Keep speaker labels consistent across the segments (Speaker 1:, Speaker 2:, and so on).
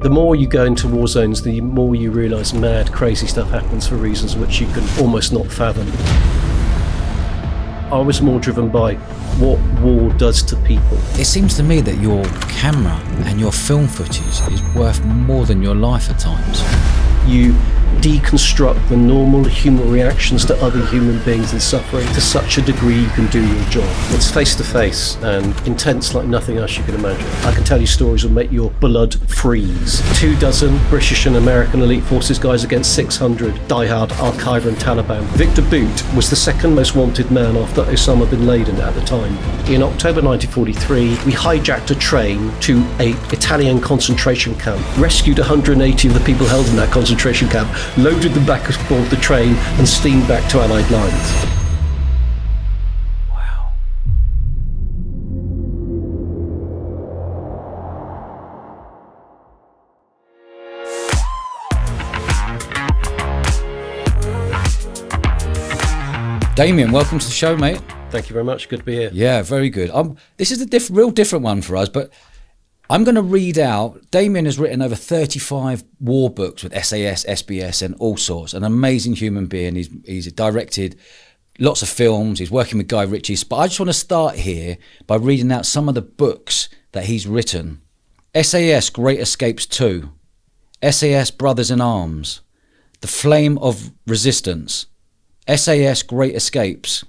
Speaker 1: The more you go into war zones, the more you realise mad, crazy stuff happens for reasons which you can almost not fathom. I was more driven by what war does to people.
Speaker 2: It seems to me that your camera and your film footage is worth more than your life at times.
Speaker 1: You deconstruct the normal human reactions to other human beings and suffering to such a degree you can do your job. It's face to face and intense like nothing else you can imagine. I can tell you stories that make your blood freeze. 24 British and American elite forces guys against 600 diehard Al-Qaeda and Taliban. Victor Boot was the second most wanted man after Osama bin Laden at the time. In October 1943, we hijacked a train to an Italian concentration camp, rescued 180 of the people held in that concentration camp, loaded them back aboard the train and steamed back to Allied lines.
Speaker 2: Wow. Damien, welcome to the show, mate.
Speaker 1: Thank you very much. Good to be here.
Speaker 2: Yeah, very good. This is a real different one for us, but I'm going to read out. Damien has written over 35 war books with SAS, SBS and all sorts. An amazing human being. He's directed lots of films. He's working with Guy Ritchie. But I just want to start here by reading out some of the books that he's written. SAS Great Escapes 2. SAS Brothers in Arms. The Flame of Resistance. SAS Great Escapes.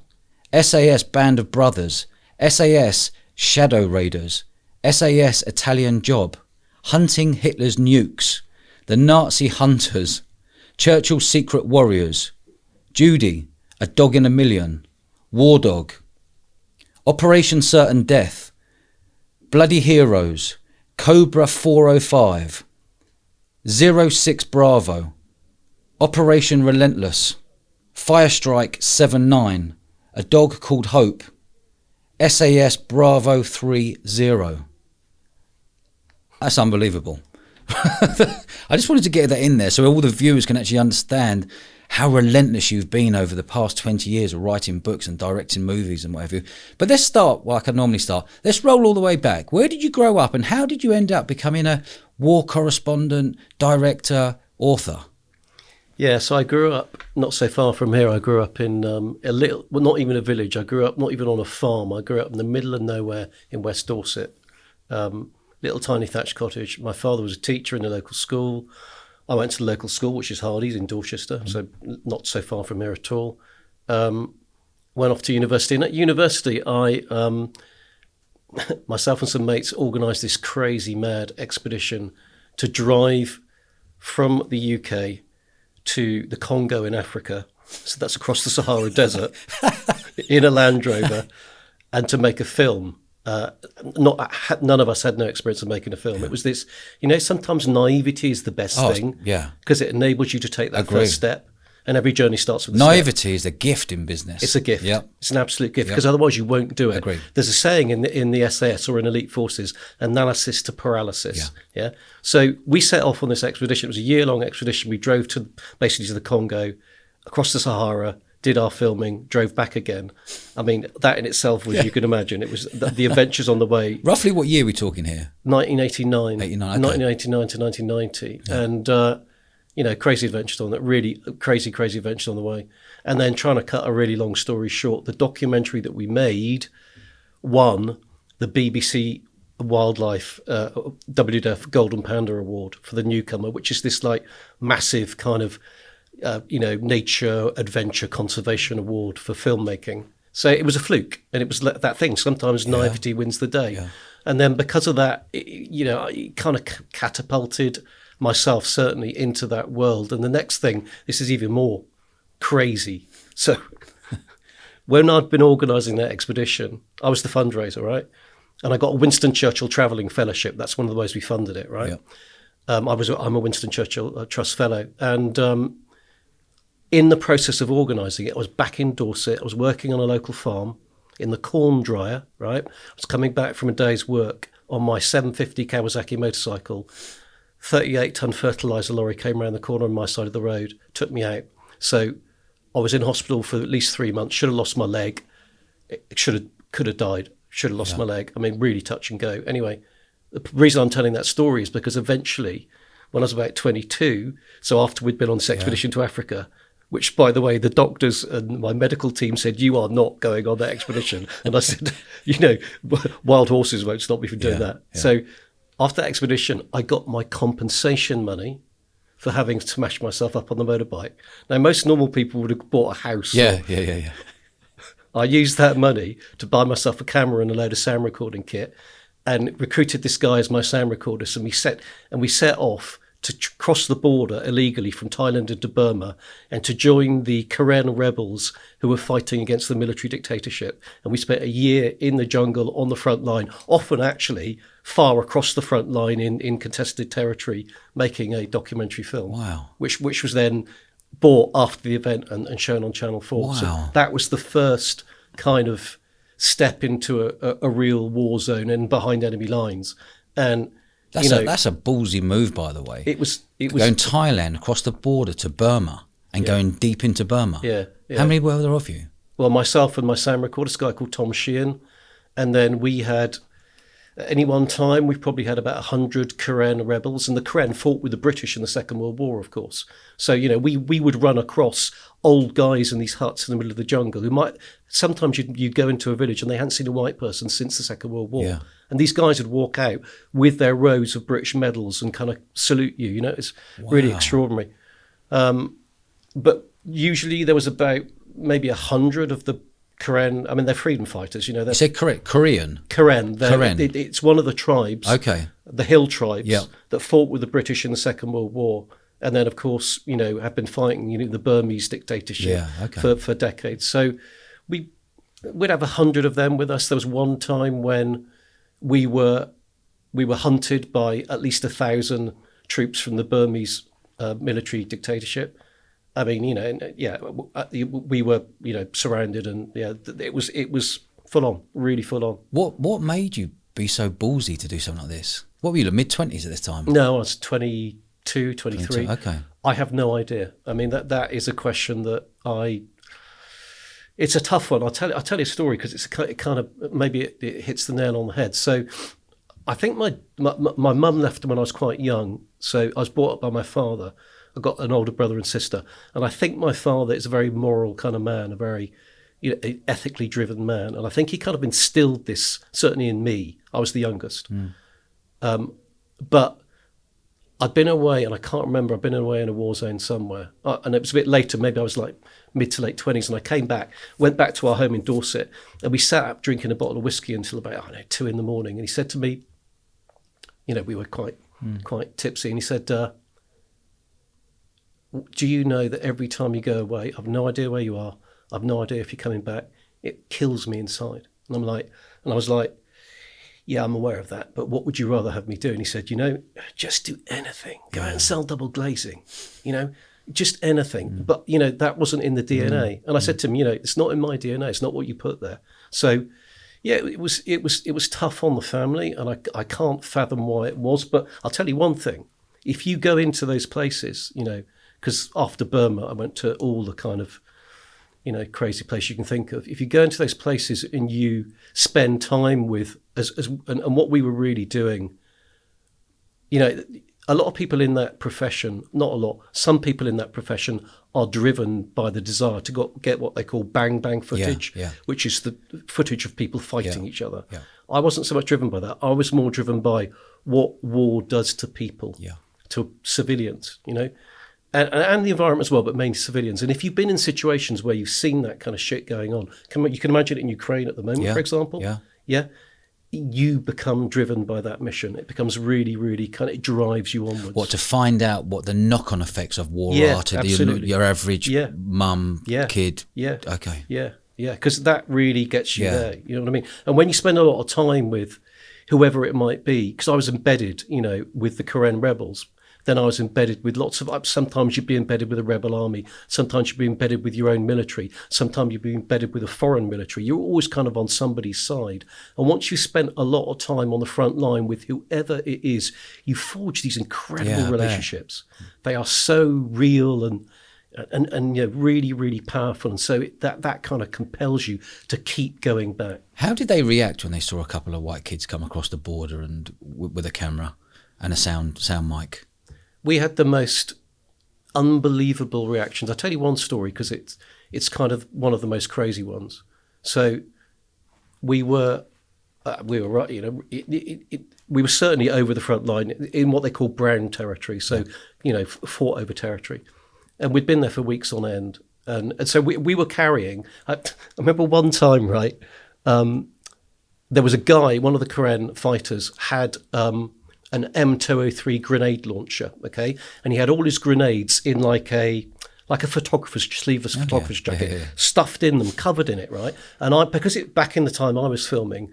Speaker 2: SAS Band of Brothers. SAS Shadow Raiders. SAS Italian Job, Hunting Hitler's Nukes, The Nazi Hunters, Churchill's Secret Warriors, Judy, A Dog in a Million, War Dog, Operation Certain Death, Bloody Heroes, Cobra 405, 06 Bravo, Operation Relentless, Firestrike 79, A Dog Called Hope, SAS Bravo 30. That's unbelievable. I just wanted to get that in there so all the viewers can actually understand how relentless you've been over the past 20 years of writing books and directing movies and whatever. But let's start, like I normally start. Let's roll all the way back. Where did you grow up and how did you end up becoming a war correspondent, director, author?
Speaker 1: Yeah, so I grew up not so far from here. I grew up in not even a village. I grew up not even on a farm. I grew up in the middle of nowhere in West Dorset. Little tiny thatched cottage. My father was a teacher in the local school. I went to the local school, which is Hardy's in Dorchester, so not so far from here at all. Went off to university. And at university, I myself and some mates organised this crazy, mad expedition to drive from the UK to the Congo in Africa, so that's across the Sahara Desert, in a Land Rover, and to make a film. None of us had no experience of making a film. It was this, sometimes naivety is the best thing, because it enables you to take that first step. And every journey starts with a
Speaker 2: naivety is a gift in business.
Speaker 1: It's a gift. Yep. It's an absolute gift, because otherwise you won't do it.
Speaker 2: Agreed.
Speaker 1: There's a saying in the SAS or in elite forces, analysis to paralysis. Yeah. So we set off on this expedition. It was a year-long expedition. We drove basically to the Congo, across the Sahara, did our filming, drove back again. I mean, that in itself was, you can imagine, it was the adventures on the way.
Speaker 2: Roughly what year are we talking here?
Speaker 1: 1989.
Speaker 2: 89, okay.
Speaker 1: 1989 to 1990. Yeah. And crazy adventures on that, really crazy adventures on the way. And then trying to cut a really long story short, the documentary that we made won the BBC Wildlife WWF Golden Panda Award for the newcomer, which is this like massive kind of, nature, adventure, conservation award for filmmaking. So it was a fluke, and it was that thing. Sometimes naivety wins the day. Yeah. And then because of that, I kind of catapulted myself certainly into that world. And the next thing, this is even more crazy. So when I'd been organising that expedition, I was the fundraiser, right? And I got a Winston Churchill Travelling Fellowship. That's one of the ways we funded it, right? Yeah. I'm a Winston Churchill Trust Fellow. And in the process of organising it, I was back in Dorset. I was working on a local farm in the corn dryer, right? I was coming back from a day's work on my 750 Kawasaki motorcycle. 38-ton fertiliser lorry came around the corner on my side of the road, took me out. So I was in hospital for at least 3 months, should have lost my leg, could have died, should have lost my leg. I mean, really touch and go. Anyway, the reason I'm telling that story is because eventually when I was about 22. So after we'd been on this expedition to Africa, which, by the way, the doctors and my medical team said, you are not going on that expedition. And I said, wild horses won't stop me from doing that. Yeah. So after that expedition, I got my compensation money for having smashed myself up on the motorbike. Now, most normal people would have bought a house.
Speaker 2: Yeah.
Speaker 1: I used that money to buy myself a camera and a load of sound recording kit, and recruited this guy as my sound recorder. So we set off to cross the border illegally from Thailand into Burma and to join the Karen rebels who were fighting against the military dictatorship. And we spent a year in the jungle on the front line, often actually far across the front line in contested territory, making a documentary film.
Speaker 2: Wow.
Speaker 1: Which was then bought after the event and shown on Channel 4.
Speaker 2: Wow.
Speaker 1: So that was the first kind of step into a real war zone and behind enemy lines. And
Speaker 2: that's a ballsy move, by the way.
Speaker 1: It was
Speaker 2: going Thailand across the border to Burma and going deep into Burma.
Speaker 1: Yeah.
Speaker 2: How many were there of you?
Speaker 1: Well, myself and my sound recorder, this guy called Tom Sheehan, and then we had, at any one time, we probably had about 100 Karen rebels, and the Karen fought with the British in the Second World War, of course. So, we would run across old guys in these huts in the middle of the jungle who sometimes you'd go into a village and they hadn't seen a white person since the Second World War.
Speaker 2: Yeah.
Speaker 1: And these guys would walk out with their rows of British medals and kind of salute you. It's really extraordinary. But usually there was about maybe 100 of the Karen. I mean, they're freedom fighters.
Speaker 2: You said correct, Korean.
Speaker 1: Karen. It's one of the tribes.
Speaker 2: Okay.
Speaker 1: The hill tribes that fought with the British in the Second World War, and then of course have been fighting the Burmese dictatorship for decades. So we'd have 100 of them with us. There was one time when we were hunted by at least 1,000 troops from the Burmese military dictatorship. I mean, we were, surrounded, and it was full on, really full on.
Speaker 2: What made you be so ballsy to do something like this? What were you, mid-20s at this time?
Speaker 1: No, I was 22, 23.
Speaker 2: 22, okay.
Speaker 1: I have no idea. I mean, that is a question that it's a tough one. I'll tell you a story because it kind of maybe it hits the nail on the head. So I think my mum left when I was quite young. So I was brought up by my father. I've got an older brother and sister, and I think my father is a very moral kind of man, a very ethically driven man, and I think he kind of instilled this certainly in me. I was the youngest, but I'd been away, and I can't remember. I'd been away in a war zone somewhere, and it was a bit later. Maybe I was like mid to late 20s, and I came back, went back to our home in Dorset, and we sat up drinking a bottle of whiskey until about 2 a.m. And he said to me, we were quite tipsy, and he said, do you know that every time you go away, I've no idea where you are, I've no idea if you're coming back, it kills me inside. And I was like, yeah, I'm aware of that, but what would you rather have me do? And he said, just do anything. Go out and sell double glazing, just anything. But, that wasn't in the DNA. And I said to him, it's not in my DNA. It's not what you put there. So, yeah, it was tough on the family, and I can't fathom why it was. But I'll tell you one thing. If you go into those places, because after Burma, I went to all the kind of, crazy places you can think of. If you go into those places and you spend time with, and what we were really doing, a lot of people in that profession, not a lot, some people in that profession are driven by the desire to get what they call bang footage, which is the footage of people fighting each other. Yeah. I wasn't so much driven by that. I was more driven by what war does to people, to civilians, and the environment as well, but mainly civilians. And if you've been in situations where you've seen that kind of shit going on, you can imagine it in Ukraine at the moment, for example. Yeah. You become driven by that mission. It becomes really, really it drives you onwards.
Speaker 2: To find out what the knock-on effects of war are to your average mum, kid.
Speaker 1: Yeah.
Speaker 2: Okay.
Speaker 1: Yeah. Because that really gets you there. You know what I mean? And when you spend a lot of time with whoever it might be, because I was embedded, with the Karen rebels, then I was embedded with lots of, sometimes you'd be embedded with a rebel army, sometimes you'd be embedded with your own military, sometimes you'd be embedded with a foreign military. You're always kind of on somebody's side. And once you spent a lot of time on the front line with whoever it is, you forge these incredible relationships. They are so real and really, really powerful. And so that kind of compels you to keep going back.
Speaker 2: How did they react when they saw a couple of white kids come across the border and with a camera and a sound mic?
Speaker 1: we had the most unbelievable reactions. I'll tell you one story because it's kind of one of the most crazy ones. So we were right, you know, we were certainly over the front line in what they call brown territory. So, you know, fought over territory, and we'd been there for weeks on end. And so we were carrying. I remember one time, right? There was a guy, one of the Karen fighters, had an M203 grenade launcher, okay, and he had all his grenades in like a photographer's sleeveless photographer's jacket, stuffed in them, covered in it, right? And back in the time I was filming,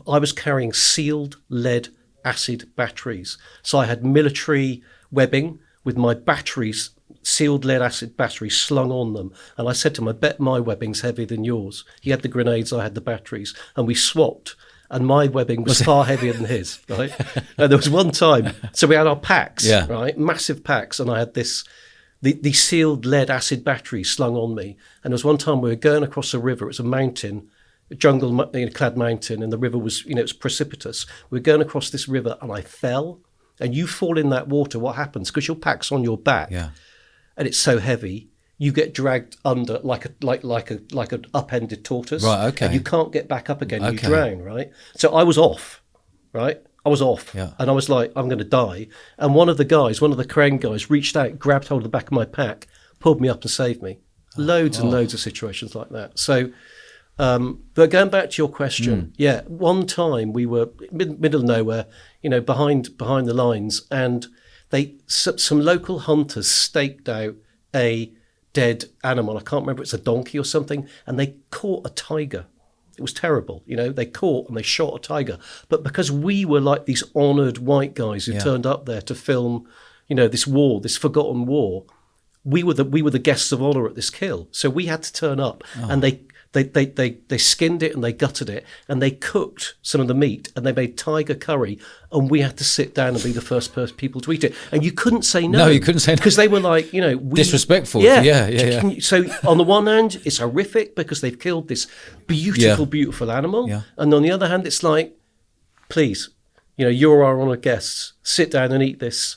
Speaker 1: I was carrying sealed lead acid batteries, so I had military webbing with my batteries, sealed lead acid batteries slung on them. And I said to him, I bet my webbing's heavier than yours. He had the grenades, I had the batteries, and we swapped. And my webbing was far heavier than his, right? And there was one time, so we had our packs, right? Massive packs, and I had the sealed lead acid batteries slung on me. And there was one time we were going across a river. It was a mountain, a jungle-clad mountain, and the river was, you know, it was precipitous. We were going across this river, and I fell. And you fall in that water, what happens? Because your pack's on your back, and it's so heavy, you get dragged under like an upended tortoise.
Speaker 2: Right, okay.
Speaker 1: And you can't get back up again. You drown, right? So I was off, right? I was off. Yeah. And I was like, I'm going to die. And one of the crane guys, reached out, grabbed hold of the back of my pack, pulled me up and saved me. Loads and loads of situations like that. So, but going back to your question, one time we were middle of nowhere, you know, behind the lines, and some local hunters staked out a dead animal. I can't remember, it's a donkey or something, and they caught a tiger. It was terrible, you know. They caught and they shot a tiger, but because we were like these honoured white guys who turned up there to film, you know, this war, this forgotten war, we were the guests of honour at this kill. So we had to turn up, and they skinned it and they gutted it and they cooked some of the meat and they made tiger curry, and we had to sit down and be the first people to eat it. And you couldn't say no.
Speaker 2: No, you couldn't say no.
Speaker 1: Because they were like, you know...
Speaker 2: disrespectful.
Speaker 1: Yeah. So on the one hand, it's horrific because they've killed this beautiful animal. Yeah. And on the other hand, it's like, please, you know, you're our honoured guests. Sit down and eat this,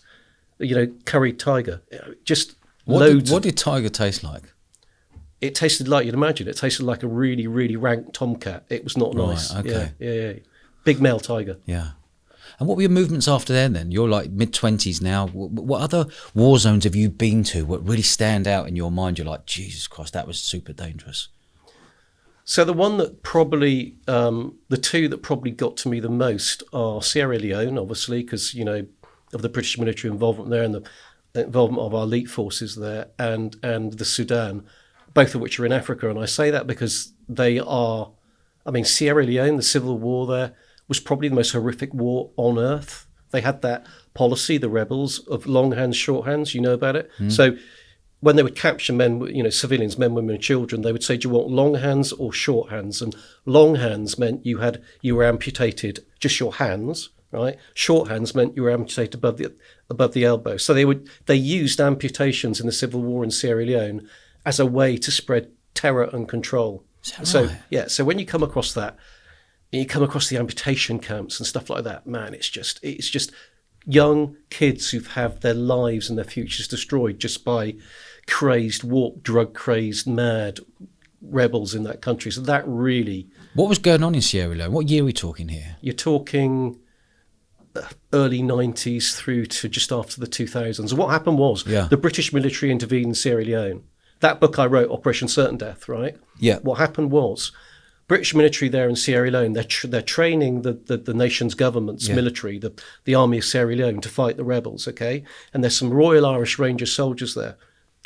Speaker 1: you know, curried tiger. Just loads.
Speaker 2: What did tiger taste like?
Speaker 1: It tasted like you'd imagine. It tasted like a really, really rank tomcat. It was not nice.
Speaker 2: Okay.
Speaker 1: Yeah. Big male tiger.
Speaker 2: Yeah. And what were your movements after then? You're like mid-20s now. What other war zones have you been to? What really stand out in your mind? You're like, Jesus Christ, that was super dangerous.
Speaker 1: So the one that probably, the two that probably got to me the most are Sierra Leone, obviously, because, you know, of the British military involvement there and the involvement of our elite forces there, and the Sudan, both of which are in Africa. And I say that because they are, I mean, Sierra Leone, the civil war there, was probably the most horrific war on earth. They had that policy, the rebels, of long hands, short hands. You know about it? So when they would capture men, you know, civilians, men, women, and children, they would say, do you want long hands or short hands? And long hands meant you were amputated just your hands, right? Short hands meant you were amputated above the elbow. So they used amputations in the civil war in Sierra Leone as a way to spread terror and control. So when you come across that, and you come across the amputation camps and stuff like that, man, it's just young kids who've had their lives and their futures destroyed just by crazed, warped, drug-crazed, mad rebels in that country. So that really...
Speaker 2: What was going on in Sierra Leone? What year are we talking here?
Speaker 1: You're talking early 90s through to just after the 2000s. And what happened was the British military intervened in Sierra Leone. That book I wrote, Operation Certain Death, right? Yeah. What happened was British military there in Sierra Leone, they're training the nation's government's military, the army of Sierra Leone, to fight the rebels, okay? And there's some Royal Irish Rangers soldiers there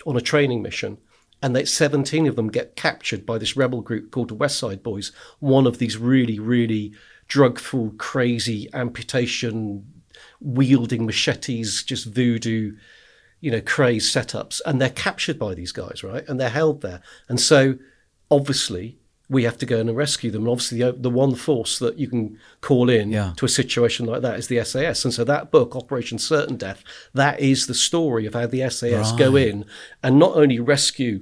Speaker 1: on a training mission. And 17 of them get captured by this rebel group called the West Side Boys, one of these really, really drug-full, crazy, amputation-wielding machetes, just voodoo, you know, crazed setups, and they're captured by these guys, right? And they're held there. And so, obviously, we have to go in and rescue them. And obviously, the one force that you can call in to a situation like that is the SAS. And so that book, Operation Certain Death, that is the story of how the SAS go in and not only rescue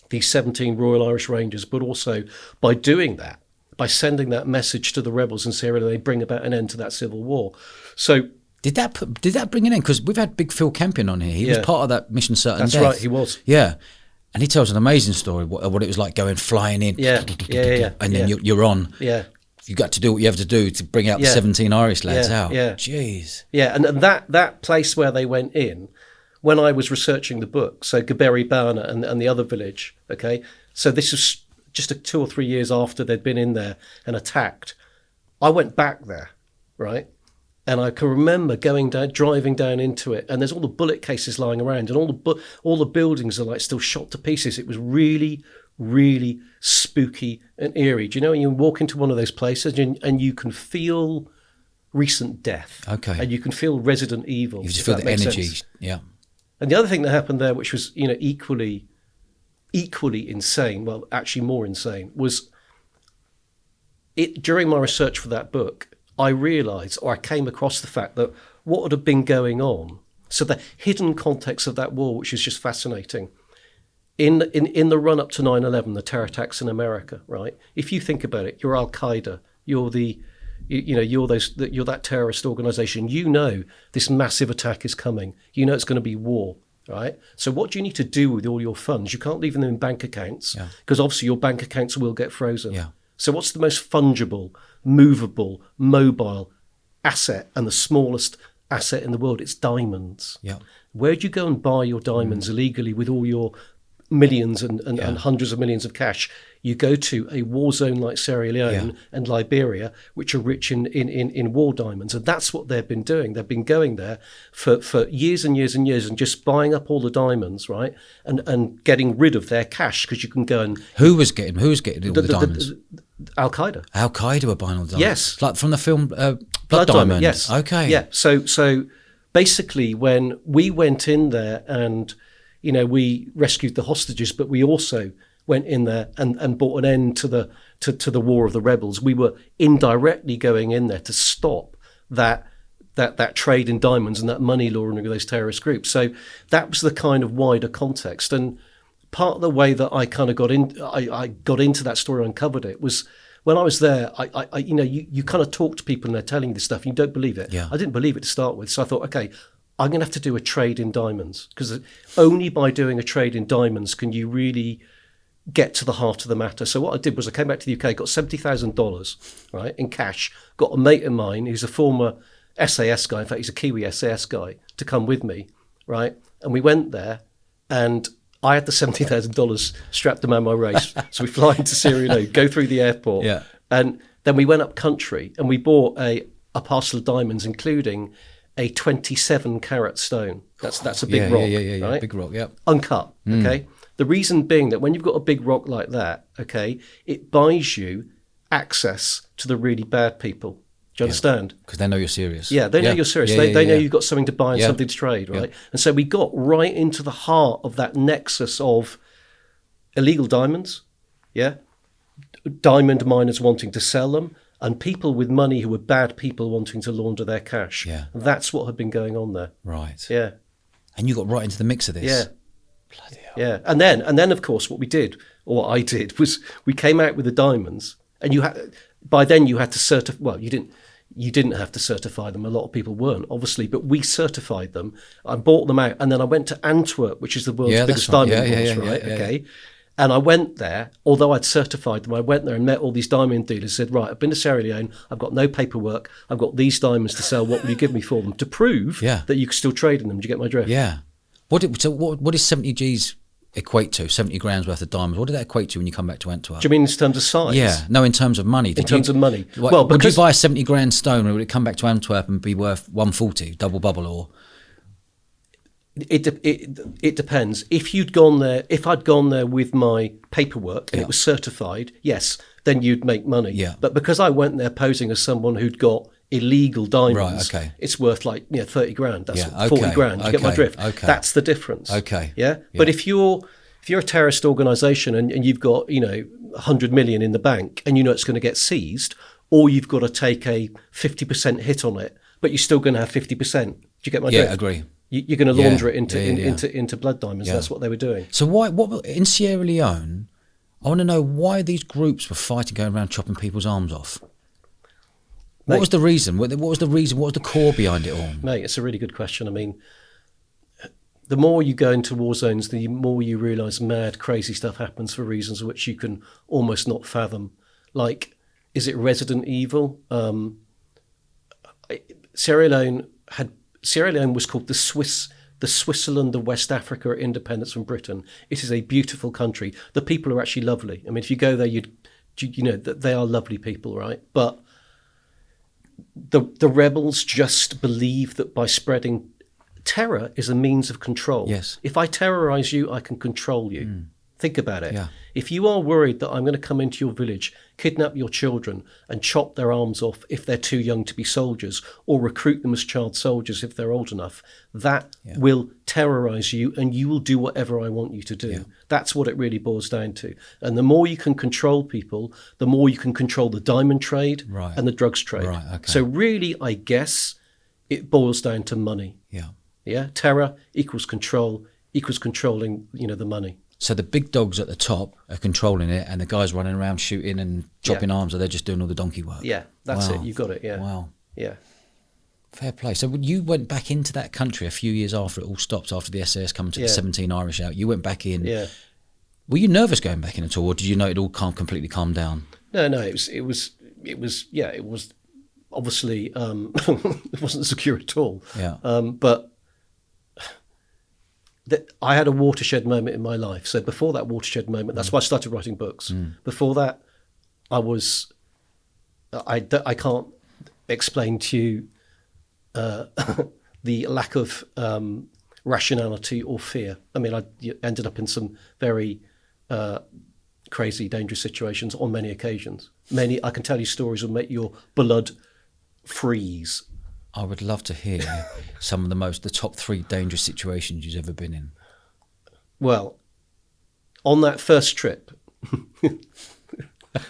Speaker 1: these 17 Royal Irish Rangers, but also by doing that, by sending that message to the rebels in Sierra Leone, they bring about an end to that civil war. So
Speaker 2: Did that bring an end? Because we've had Big Phil Campion on here. He was part of that Mission Certain Death.
Speaker 1: That's right, he was.
Speaker 2: Yeah. And he tells an amazing story, what it was like flying in.
Speaker 1: Yeah.
Speaker 2: And then you're on.
Speaker 1: Yeah.
Speaker 2: You got to do what you have to do to bring out the 17 Irish lads out.
Speaker 1: Yeah.
Speaker 2: Jeez.
Speaker 1: Yeah, and that place where they went in, when I was researching the book, so Gaberi Bana and the other village, okay? So this was just 2 or 3 years after they'd been in there and attacked. I went back there, right? And I can remember driving down into it, and there's all the bullet cases lying around, and all the buildings are like still shot to pieces. It was really, really spooky and eerie. Do you know when you walk into one of those places and you can feel recent death?
Speaker 2: Okay.
Speaker 1: And you can feel Resident Evil.
Speaker 2: You just feel the energy.
Speaker 1: Sense.
Speaker 2: Yeah.
Speaker 1: And the other thing that happened there, which was equally insane, well, actually more insane, was during my research for that book, I realised, or I came across the fact that what would have been going on, so the hidden context of that war, which is just fascinating, in the run-up to 9/11, the terror attacks in America, right? If you think about it, you're Al-Qaeda, you're that terrorist organisation, this massive attack is coming, it's going to be war, right? So what do you need to do with all your funds? You can't leave them in bank accounts, because obviously your bank accounts will get frozen.
Speaker 2: Yeah.
Speaker 1: So what's the most fungible, movable, mobile asset, and the smallest asset in the world? It's diamonds.
Speaker 2: Yeah.
Speaker 1: Where do you go and buy your diamonds illegally with all your millions and hundreds of millions of cash? You go to a war zone like Sierra Leone and Liberia, which are rich in war diamonds. And that's what they've been doing. They've been going there for years and years and years and just buying up all the diamonds, right? And getting rid of their cash, because you can go and...
Speaker 2: Who was getting all the diamonds?
Speaker 1: Al-Qaeda.
Speaker 2: Al-Qaeda were buying all the diamonds?
Speaker 1: Yes.
Speaker 2: Like from the film Blood Diamond?
Speaker 1: Yes.
Speaker 2: Okay.
Speaker 1: Yeah. So basically when we went in there and, we rescued the hostages, but we also went in there and brought an end to the war of the rebels. We were indirectly going in there to stop that trade in diamonds and that money laundering of those terrorist groups. So that was the kind of wider context. And part of the way that I kind of I got into that story, uncovered it, was when I was there. You kind of talk to people and they're telling you this stuff and you don't believe it.
Speaker 2: Yeah.
Speaker 1: I didn't believe it to start with, so I thought, okay, I'm going to have to do a trade in diamonds, because only by doing a trade in diamonds can you really get to the heart of the matter. So what I did was I came back to the UK, got $70,000 right in cash, got a mate of mine who's a former SAS guy, in fact he's a Kiwi SAS guy, to come with me, right? And we went there and I had the $70,000 strapped around my waist. So we fly into Sierra Leone, go through the airport, and then we went up country and we bought a parcel of diamonds, including a 27 carat stone. That's a big rock, right?
Speaker 2: Big rock, yeah.
Speaker 1: Uncut, okay? The reason being that when you've got a big rock like that, okay, it buys you access to the really bad people. Do you understand?
Speaker 2: Because they know you're serious.
Speaker 1: Yeah, they know you're serious. They know you've got something to buy and something to trade, right?
Speaker 2: Yeah.
Speaker 1: And so we got right into the heart of that nexus of illegal diamonds, diamond miners wanting to sell them, and people with money who were bad people wanting to launder their cash.
Speaker 2: Yeah.
Speaker 1: That's what had been going on there.
Speaker 2: Right.
Speaker 1: Yeah.
Speaker 2: And you got right into the mix of this.
Speaker 1: Yeah.
Speaker 2: Bloody hell.
Speaker 1: Yeah. And then of course what we did, or what I did, was we came out with the diamonds, and by then you had to certify, well, you didn't have to certify them. A lot of people weren't, obviously, but we certified them. I bought them out, and then I went to Antwerp, which is the world's biggest diamond vault, right? Okay. And I went there, although I'd certified them, I went there and met all these diamond dealers, said, right, I've been to Sierra Leone, I've got no paperwork, I've got these diamonds to sell, what will you give me for them? To prove that you can still trade in them. Do you get my drift?
Speaker 2: Yeah. What does 70 G's equate to? 70 grams worth of diamonds. What did that equate to when you come back to Antwerp?
Speaker 1: Do you mean in terms of size?
Speaker 2: Yeah. No, in terms of money.
Speaker 1: In terms of money.
Speaker 2: Well, would you buy a 70 grand stone, or would it come back to Antwerp and be worth 140, double bubble, or...
Speaker 1: It depends. If I'd gone there with my paperwork and it was certified, yes, then you'd make money.
Speaker 2: Yeah.
Speaker 1: But because I went there posing as someone who'd got illegal diamonds, it's worth 30 grand. That's 40 grand. You get my drift?
Speaker 2: Okay.
Speaker 1: That's the difference.
Speaker 2: Okay.
Speaker 1: Yeah. But if you're a terrorist organisation and you've got 100 million in the bank and it's going to get seized, or you've got to take a 50% hit on it, but you're still going to have 50%. Do you get my drift?
Speaker 2: Yeah, agree.
Speaker 1: You're going to launder it into blood diamonds. Yeah. That's what they were doing.
Speaker 2: So what in Sierra Leone? I want to know why these groups were fighting, going around chopping people's arms off. What was the reason? What was the reason? What was the core behind it all?
Speaker 1: Mate, it's a really good question. I mean, the more you go into war zones, the more you realise mad, crazy stuff happens for reasons which you can almost not fathom. Like, is it Resident Evil? Sierra Leone was called the Switzerland of West Africa at independence from Britain. It is a beautiful country. The people are actually lovely. I mean, if you go there, you know that they are lovely people, right? But the rebels just believe that by spreading terror is a means of control.
Speaker 2: Yes.
Speaker 1: If I terrorize you, I can control you. Think about it.
Speaker 2: Yeah.
Speaker 1: If you are worried that I'm going to come into your village, kidnap your children and chop their arms off if they're too young to be soldiers, or recruit them as child soldiers if they're old enough, that will terrorize you, and you will do whatever I want you to do. Yeah. That's what it really boils down to. And the more you can control people, the more you can control the diamond trade and the drugs trade.
Speaker 2: Right, okay.
Speaker 1: So really, I guess it boils down to money.
Speaker 2: Yeah.
Speaker 1: Yeah. Terror equals control equals controlling, the money.
Speaker 2: So the big dogs at the top are controlling it, and the guys running around shooting and chopping arms, are they just doing all the donkey work?
Speaker 1: Yeah, that's it. You got it. Yeah.
Speaker 2: Wow.
Speaker 1: Yeah.
Speaker 2: Fair play. So when you went back into that country a few years after it all stopped, after the SAS come to the 17 Irish out, you went back in.
Speaker 1: Yeah.
Speaker 2: Were you nervous going back in at all, or did you know it all completely calmed down?
Speaker 1: No. It was obviously it wasn't secure at all.
Speaker 2: Yeah.
Speaker 1: But I had a watershed moment in my life. So before that watershed moment, that's why I started writing books. Before that, I can't explain to you the lack of rationality or fear. I mean, I ended up in some very crazy, dangerous situations on many occasions. I can tell you stories will make your blood freeze.
Speaker 2: I would love to hear some of the top 3 dangerous situations you've ever been in.
Speaker 1: Well, on that first trip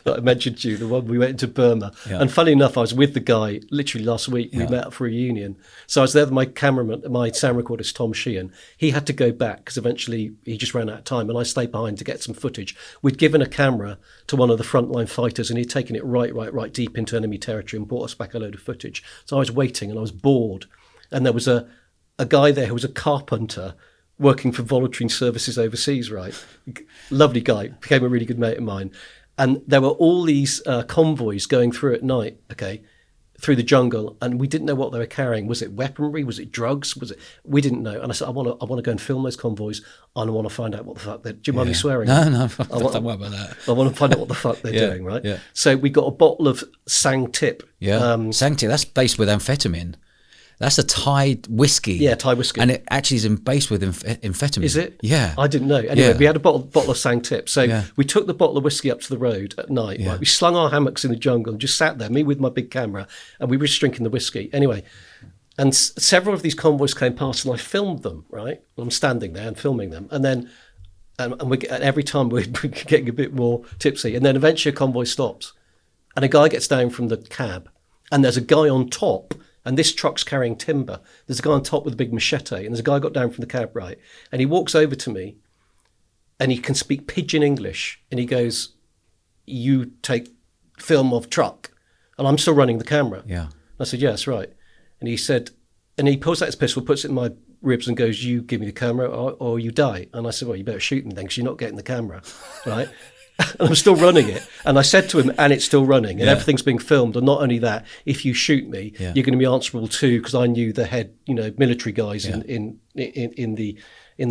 Speaker 1: that I mentioned to you, the one we went into Burma, and funny enough, I was with the guy literally last week. We met up for a reunion. So I was there with my cameraman, my sound recordist, Tom Sheehan. He had to go back because eventually he just ran out of time, and I stayed behind to get some footage. We'd given a camera to one of the frontline fighters, and he'd taken it right deep into enemy territory and brought us back a load of footage. So I was waiting, and I was bored. And there was a guy there who was a carpenter working for volunteering services overseas, right? Lovely guy, became a really good mate of mine. And there were all these convoys going through at night, through the jungle, and we didn't know what they were carrying. Was it weaponry? Was it drugs? We didn't know. And I said, I want to go and film those convoys, and I want to find out what the fuck they're. Do you mind me swearing?
Speaker 2: No, don't worry about that.
Speaker 1: I want to find out what the fuck they're doing, right?
Speaker 2: Yeah.
Speaker 1: So we got a bottle of Sang Tip.
Speaker 2: Yeah, Sang Tip, that's based with amphetamine. That's a Thai whiskey.
Speaker 1: Yeah, Thai whiskey.
Speaker 2: And it actually is based with amphetamine.
Speaker 1: Is it?
Speaker 2: Yeah.
Speaker 1: I didn't know. Anyway, we had a bottle of Sang Tip. So we took the bottle of whiskey up to the road at night. Right? We slung our hammocks in the jungle and just sat there, me with my big camera, and we were just drinking the whiskey. Anyway, and several of these convoys came past, and I filmed them, right? I'm standing there and filming them. And then and every time we're getting a bit more tipsy. And then eventually a convoy stops, and a guy gets down from the cab, and there's a guy on top. And this truck's carrying timber. There's a guy on top with a big machete, and there's a guy got down from the cab, right? And he walks over to me, and he can speak pidgin English, and he goes, "You take film of truck," and I'm still running the camera.
Speaker 2: Yeah.
Speaker 1: And I said, "Yeah, that's right." And he said, and he pulls out his pistol, puts it in my ribs, and goes, "You give me the camera, or you die." And I said, "Well, you better shoot me then, because you're not getting the camera, right?" And I'm still running it. And I said to him, and it's still running, and everything's being filmed. And not only that, if you shoot me, you're going to be answerable too, because I knew the head, military guys in the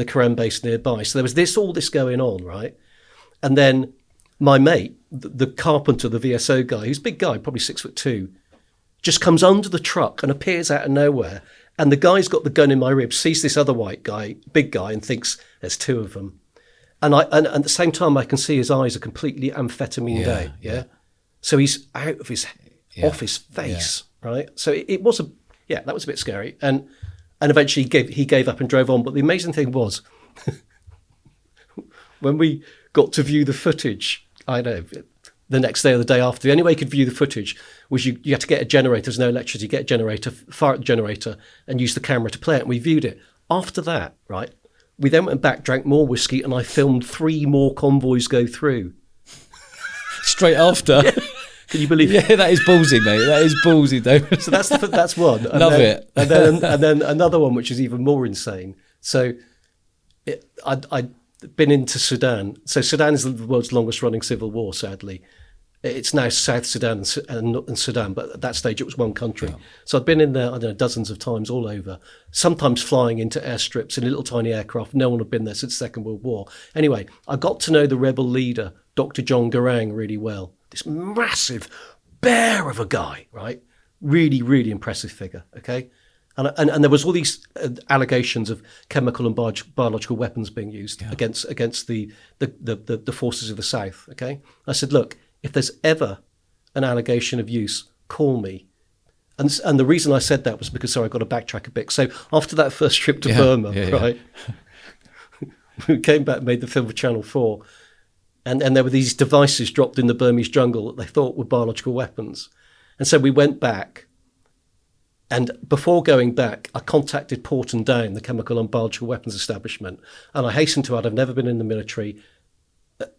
Speaker 1: Karen base nearby. So there was all this going on, right? And then my mate, the carpenter, the VSO guy, who's a big guy, probably 6'2", just comes under the truck and appears out of nowhere. And the guy's got the gun in my ribs, sees this other white guy, big guy, and thinks there's 2 of them. And at the same time, I can see his eyes are completely amphetamine day. Yeah. So he's out of his, off his face. Right. So it was that was a bit scary. And eventually he gave up and drove on. But the amazing thing was, when we got to view the footage, I know, the next day or the day after, the only way you could view the footage was you had to get a generator. There's no electricity. Get a generator, fire up the generator, and use the camera to play it. And we viewed it. After that, right, we then went back, drank more whiskey, and I filmed 3 more convoys go through.
Speaker 2: Straight after?
Speaker 1: Can you believe it?
Speaker 2: Yeah, that is ballsy, mate. That is ballsy, though.
Speaker 1: So that's one. And
Speaker 2: Love
Speaker 1: then,
Speaker 2: it.
Speaker 1: And then another one, which is even more insane. So I'd been into Sudan. So Sudan is the world's longest running civil war, sadly. It's now South Sudan and Sudan, but at that stage it was one country. Yeah. So I'd been in there, I don't know, dozens of times all over, sometimes flying into airstrips in little tiny aircraft. No one had been there since the Second World War. Anyway, I got to know the rebel leader, Dr. John Garang, really well. This massive bear of a guy, right? Really, really impressive figure, okay? And there was all these allegations of chemical and biological weapons being used against the forces of the South, okay? I said, look, if there's ever an allegation of use, call me. And the reason I said that was because, sorry, I've got to backtrack a bit. So after that first trip to Burma, right, we came back and made the film for Channel 4, and there were these devices dropped in the Burmese jungle that they thought were biological weapons. And so we went back, and before going back, I contacted Porton Down, the chemical and biological weapons establishment, and I hastened to add, I've never been in the military,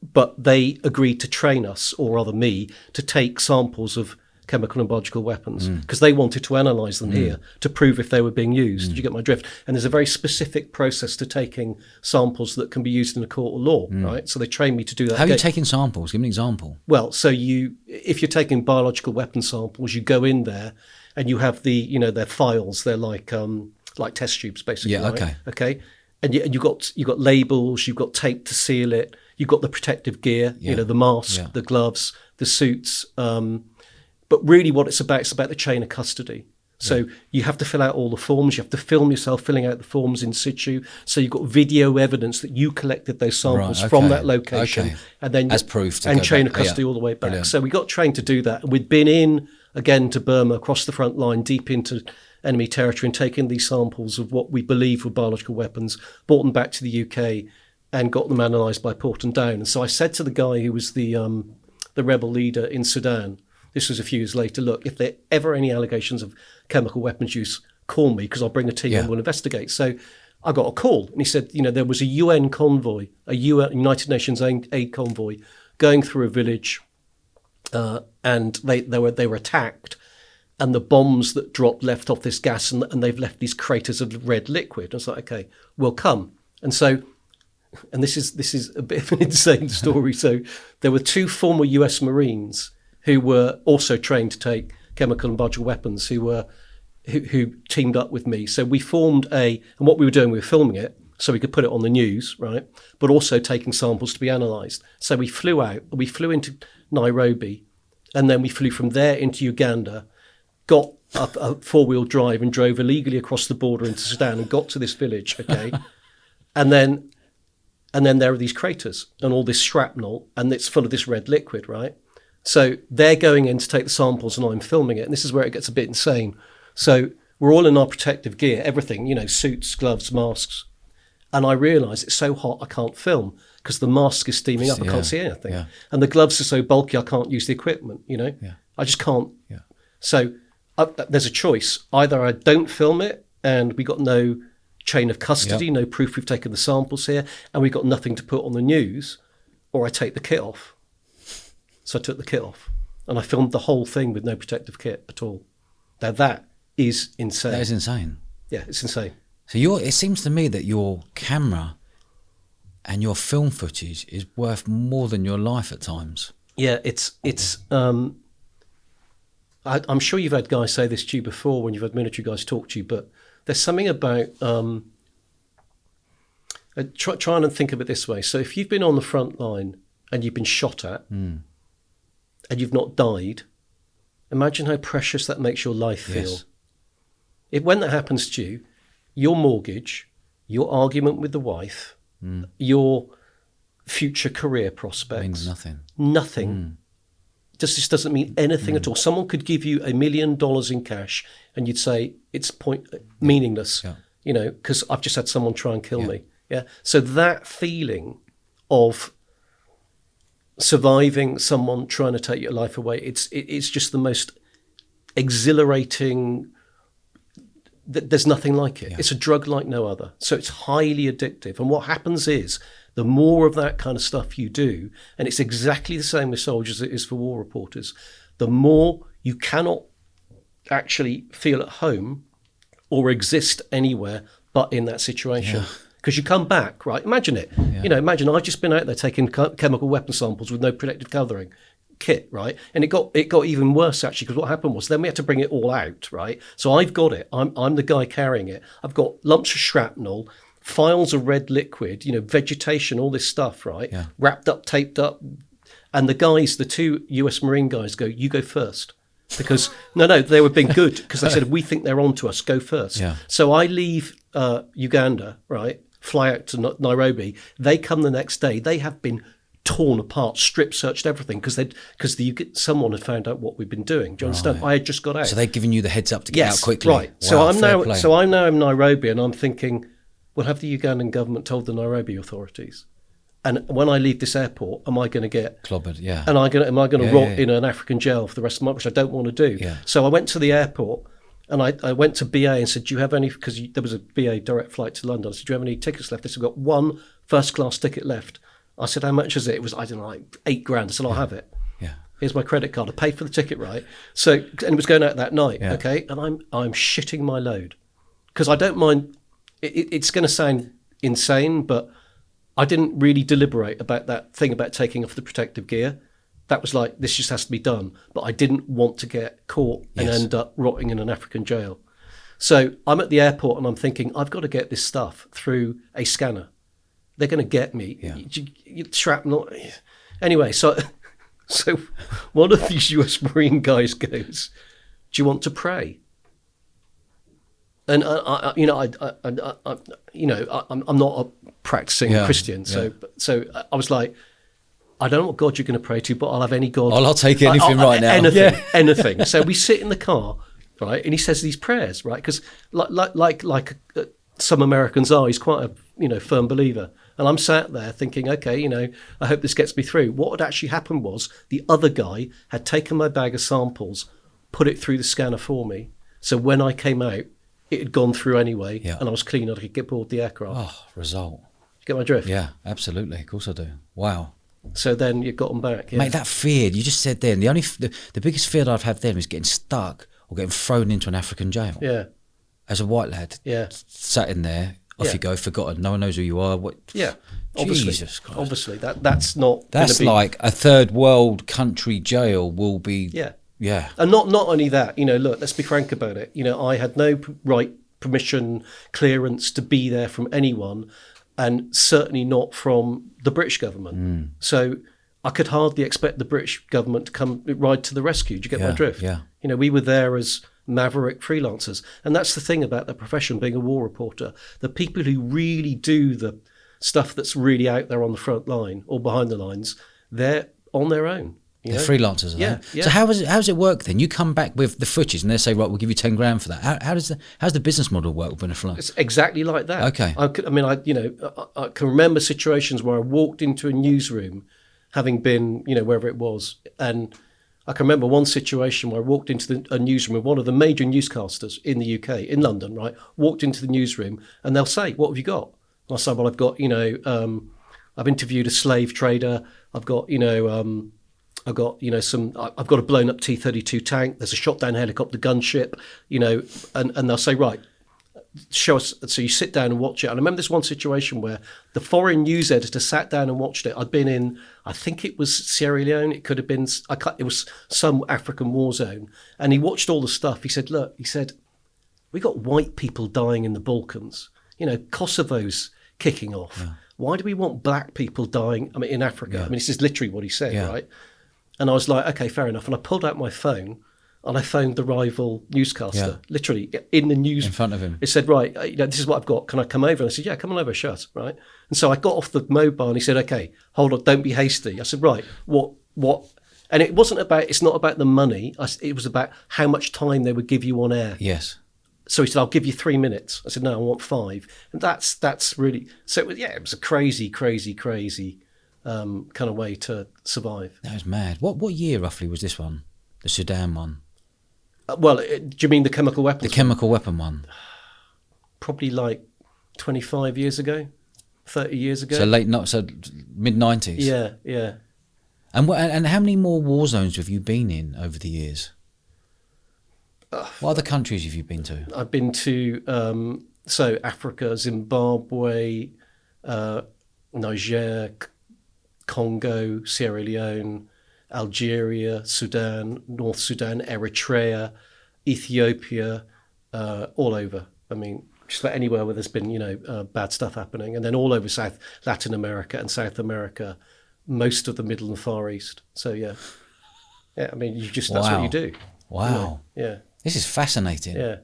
Speaker 1: but they agreed to train us, or rather me, to take samples of chemical and biological weapons because they wanted to analyse them here to prove if they were being used. Did you get my drift? And there's a very specific process to taking samples that can be used in a court of law, right? So they trained me to do that.
Speaker 2: How are you taking samples? Give me an example.
Speaker 1: Well, so if you're taking biological weapon samples, you go in there and you have they're files. They're like test tubes, basically.
Speaker 2: Yeah.
Speaker 1: Right? Okay. And you've got labels. You've got tape to seal it. You've got the protective gear, the mask, the gloves, the suits. But really what it's about the chain of custody. So you have to fill out all the forms. You have to film yourself filling out the forms in situ. So you've got video evidence that you collected those samples from that location. And then
Speaker 2: as proof.
Speaker 1: And chain of custody all the way back. Brilliant. So we got trained to do that. And we'd been in, again, to Burma, across the front line, deep into enemy territory, and taken these samples of what we believe were biological weapons, brought them back to the UK, and got them analysed by Porton Down. And so I said to the guy who was the rebel leader in Sudan, this was a few years later, look, if there are ever any allegations of chemical weapons use, call me, because I'll bring a team and we'll investigate. So I got a call, and he said, there was a UN convoy, a United Nations aid convoy, going through a village, and they were attacked, and the bombs that dropped left off this gas, and they've left these craters of red liquid. I was like, okay, we'll come. And so, and this is a bit of an insane story. So there were two former US Marines who were also trained to take chemical and biological weapons who teamed up with me. So we formed and what we were doing, we were filming it so we could put it on the news, right? But also taking samples to be analysed. So we flew into Nairobi, and then we flew from there into Uganda, got a four-wheel drive and drove illegally across the border into Sudan and got to this village, okay? And then there are these craters and all this shrapnel, and it's full of this red liquid, right? So they're going in to take the samples, and I'm filming it. And this is where it gets a bit insane. So we're all in our protective gear, everything, suits, gloves, masks. And I realise it's so hot I can't film because the mask is steaming up. I can't see anything. Yeah. And the gloves are so bulky I can't use the equipment, I just can't. Yeah. So there's a choice. Either I don't film it and we got no chain of custody, no proof we've taken the samples here, and we've got nothing to put on the news, or I take the kit off. So I took the kit off and I filmed the whole thing with no protective kit at all. Now that is insane.
Speaker 2: That is insane.
Speaker 1: Yeah, it's insane.
Speaker 2: So it seems to me that your camera and your film footage is worth more than your life at times.
Speaker 1: Yeah, I'm sure you've had guys say this to you before when you've had military guys talk to you, but there's something about trying to think of it this way. So if you've been on the front line and you've been shot at and you've not died, imagine how precious that makes your life feel. Yes. When that happens to you, your mortgage, your argument with the wife, your future career prospects
Speaker 2: means nothing.
Speaker 1: Nothing. Just doesn't mean anything at all. Someone could give you $1 million in cash and you'd say it's meaningless, because I've just had someone try and kill me. Yeah. So that feeling of surviving someone trying to take your life away, it's just the most exhilarating. There's nothing like it. It's a drug like no other. So it's highly addictive. And what happens is the more of that kind of stuff you do, and it's exactly the same with soldiers as it is for war reporters, the more you cannot actually feel at home or exist anywhere but in that situation. Because you come back, right? Imagine it. Imagine I've just been out there taking chemical weapon samples with no protective covering kit, right? And it got even worse, actually, because what happened was then we had to bring it all out, right? So I've got it. I'm the guy carrying it. I've got lumps of shrapnel, files of red liquid, vegetation, all this stuff, right? Wrapped up, taped up. And the two US Marine guys go, you go first. Because, no, they were being good, because they said, we think they're onto us, go first. So I leave Uganda, right? Fly out to Nairobi. They come the next day. They have been torn apart, strip searched, everything, because someone had found out what we've been doing. Do you understand? I had just got out.
Speaker 2: So they've given you the heads up to get out quickly.
Speaker 1: Right.
Speaker 2: Wow,
Speaker 1: so I'm now in Nairobi, and I'm thinking, well, have the Ugandan government told the Nairobi authorities? And when I leave this airport, am I going to get
Speaker 2: clobbered? Yeah.
Speaker 1: And am I going to rot in an African jail for the rest of my life, which I don't want to do? So I went to the airport. And I went to BA and said, do you have any, because there was a BA direct flight to London. I said, do you have any tickets left? They said, we've got one first-class ticket left. I said, how much is it? It was, I don't know, like $8,000. I said, I'll have it. Here's my credit card. I paid for the ticket, right? So, and it was going out that night, okay? And I'm shitting my load. Because I don't mind, it's going to sound insane, but I didn't really deliberate about that thing about taking off the protective gear. That was like, this just has to be done. But I didn't want to get caught and end up rotting in an African jail. So I'm at the airport and I'm thinking, I've got to get this stuff through a scanner. They're going to get me. Shrapnel. Anyway, so one of these US Marine guys goes, do you want to pray? And I'm not a practicing Christian. So I was like, I don't know what God you're going to pray to, but I'll have any God.
Speaker 2: I'll take anything right now.
Speaker 1: Anything. So we sit in the car, right, and he says these prayers, right, because like some Americans are, he's quite a firm believer, and I'm sat there thinking, okay, I hope this gets me through. What had actually happened was the other guy had taken my bag of samples, put it through the scanner for me, so when I came out, it had gone through anyway, and I was clean. I could get aboard the aircraft.
Speaker 2: Oh, result.
Speaker 1: You get my drift?
Speaker 2: Yeah, absolutely. Of course I do. Wow.
Speaker 1: So then you got them back.
Speaker 2: Mate, that fear, you just said then, the biggest fear that I've had then is getting stuck or getting thrown into an African jail.
Speaker 1: Yeah.
Speaker 2: As a white lad.
Speaker 1: Yeah.
Speaker 2: Sat in there, off you go, forgotten, no one knows who you are.
Speaker 1: Yeah.
Speaker 2: Jesus Christ.
Speaker 1: Obviously, that's not...
Speaker 2: That's like a third world country jail will be... Yeah.
Speaker 1: And not only that, look, let's be frank about it. I had no permission, clearance to be there from anyone, and certainly not from the British government. So I could hardly expect the British government to come ride to the rescue. Do you get my drift?
Speaker 2: Yeah.
Speaker 1: We were there as maverick freelancers. And that's the thing about the profession, being a war reporter. The people who really do the stuff that's really out there on the front line or behind the lines, they're on their own.
Speaker 2: They're freelancers, are they? So how does it work then? You come back with the footage and they say, right, we'll give you 10 grand for that. How's the business model work within a flight?
Speaker 1: It's exactly like that.
Speaker 2: Okay.
Speaker 1: I can remember situations where I walked into a newsroom, having been, wherever it was, and I can remember one situation where I walked into a newsroom with one of the major newscasters in the UK, in London, right? Walked into the newsroom and they'll say, what have you got? And I say, well, I've got, I've interviewed a slave trader. I've got, I've got a blown up T-32 tank. There's a shot down helicopter gunship, and they'll say, right, show us. So you sit down and watch it. And I remember this one situation where the foreign news editor sat down and watched it. I'd been in, I think it was Sierra Leone. It could have been, it was some African war zone. And he watched all the stuff. He said, look, we got white people dying in the Balkans. Kosovo's kicking off. Yeah. Why do we want black people dying? In Africa. Yeah. This is literally what he said, right? And I was like, okay, fair enough. And I pulled out my phone and I phoned the rival newscaster, literally in the news.
Speaker 2: In front of him.
Speaker 1: It said, right, this is what I've got. Can I come over? And I said, yeah, come on over, shut, right? And so I got off the mobile and he said, okay, hold on, don't be hasty. I said, right, what? And it's not about the money. It was about how much time they would give you on air.
Speaker 2: Yes.
Speaker 1: So he said, I'll give you 3 minutes. I said, no, I want 5. And that's really, so it was a crazy kind of way to survive.
Speaker 2: That was mad. What year roughly was this one? The Sudan one?
Speaker 1: Do you mean the chemical weapons?
Speaker 2: The chemical weapon one.
Speaker 1: Probably like 25 years ago, 30 years ago.
Speaker 2: So mid-90s?
Speaker 1: Yeah.
Speaker 2: And how many more war zones have you been in over the years? What other countries have you been to?
Speaker 1: I've been to Africa, Zimbabwe, Niger, Congo, Sierra Leone, Algeria, Sudan, North Sudan, Eritrea, Ethiopia, all over. I mean, just about anywhere where there's been, bad stuff happening. And then all over Latin America and South America, most of the Middle and Far East. So, yeah. Yeah, I mean, that's what you do.
Speaker 2: Wow.
Speaker 1: Yeah.
Speaker 2: This is fascinating.
Speaker 1: Yeah.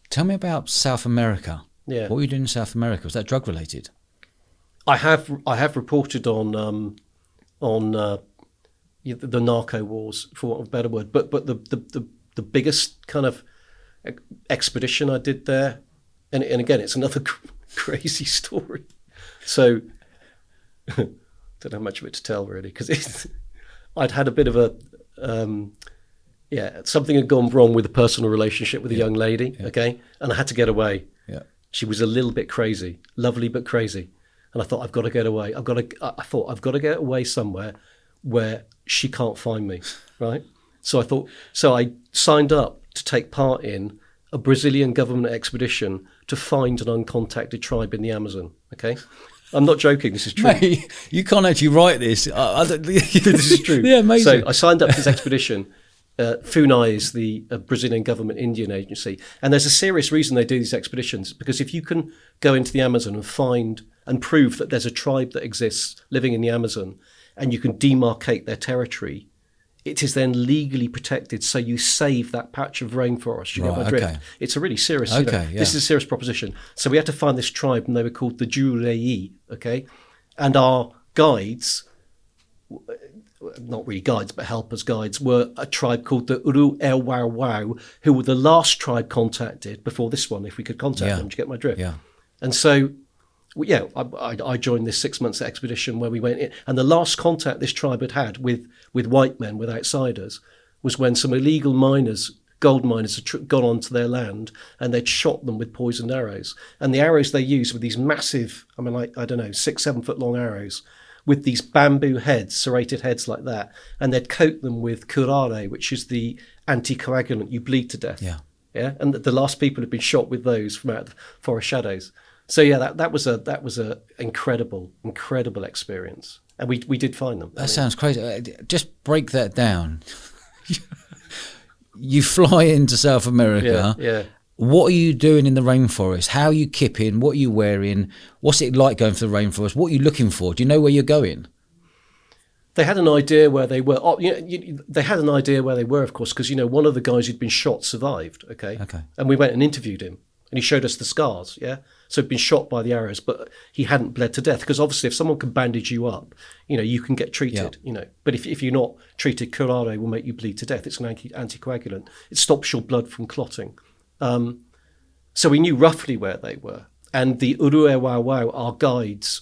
Speaker 2: Tell me about South America.
Speaker 1: Yeah.
Speaker 2: What were you doing in South America? Was that drug related?
Speaker 1: I have reported on the narco wars, for want of a better word, but the biggest kind of expedition I did there, and again, it's another crazy story. So don't have much of it to tell really, because I'd had a bit of a something had gone wrong with a personal relationship with a young lady, okay, and I had to get away. Yeah, she was a little bit crazy, lovely but crazy, and I thought I've got to get away. I thought I've got to get away somewhere where she can't find me, right? So I signed up to take part in a Brazilian government expedition to find an uncontacted tribe in the Amazon. Okay, I'm not joking. This is true.
Speaker 2: Mate, you can't actually write this.
Speaker 1: This is true.
Speaker 2: Yeah, amazing.
Speaker 1: So I signed up for this expedition. FUNAI is the Brazilian government Indian agency, and there's a serious reason they do these expeditions, because if you can go into the Amazon and find and prove that there's a tribe that exists living in the Amazon, and you can demarcate their territory, it is then legally protected, so you save that patch of rainforest. You get my drift? Okay. It's a really serious, this is a serious proposition. So we had to find this tribe, and they were called the Jurei, okay? And our guides, not really guides, but helpers guides, were a tribe called the Uru-Ewawau, who were the last tribe contacted before this one, if we could contact them. Do you get my drift?
Speaker 2: Yeah.
Speaker 1: And so, I joined this 6 months expedition where we went in, and the last contact this tribe had with white men, with outsiders, was when some illegal miners, gold miners, had gone onto their land, and they'd shot them with poisoned arrows. And the arrows they used were these massive, 6-7 foot long arrows, with these bamboo heads, serrated heads like that, and they'd coat them with curare, which is the anticoagulant. You bleed to death. Yeah. And the last people had been shot with those from out the forest shadows. So that was a incredible experience, and we did find them.
Speaker 2: That sounds crazy. Just break that down. You fly into South America.
Speaker 1: Yeah.
Speaker 2: What are you doing in the rainforest? How are you kipping? What are you wearing? What's it like going through the rainforest? What are you looking for? Do you know where you're going?
Speaker 1: They had an idea where they were. They had an idea where they were, of course, because one of the guys who'd been shot survived. Okay. And we went and interviewed him, and he showed us the scars. Yeah. So he'd been shot by the arrows, but he hadn't bled to death, because obviously if someone can bandage you up, you can get treated. But if you're not treated, curare will make you bleed to death. It's an anticoagulant. It stops your blood from clotting. So we knew roughly where they were, and the Uru-Ewawau, our guides,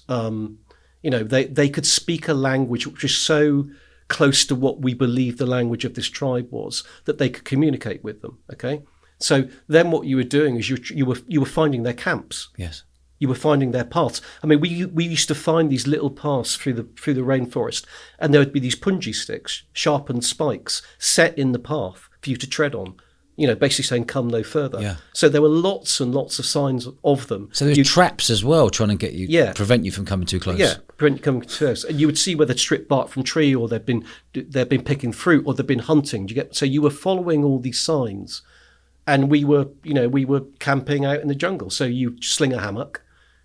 Speaker 1: they could speak a language which was so close to what we believed the language of this tribe was, that they could communicate with them. Okay, so then what you were doing is you were finding their camps.
Speaker 2: Yes,
Speaker 1: you were finding their paths. I mean, we used to find these little paths through the rainforest, and there would be these punji sticks, sharpened spikes, set in the path for you to tread on. Basically saying, come no further. Yeah. So there were lots and lots of signs of them.
Speaker 2: So there's traps as well, trying to get you, prevent you from coming too close.
Speaker 1: Yeah, prevent you coming too close. And you would see where they'd stripped bark from tree, or they'd been picking fruit, or they'd been hunting. So you were following all these signs, and we were camping out in the jungle. So you sling a hammock,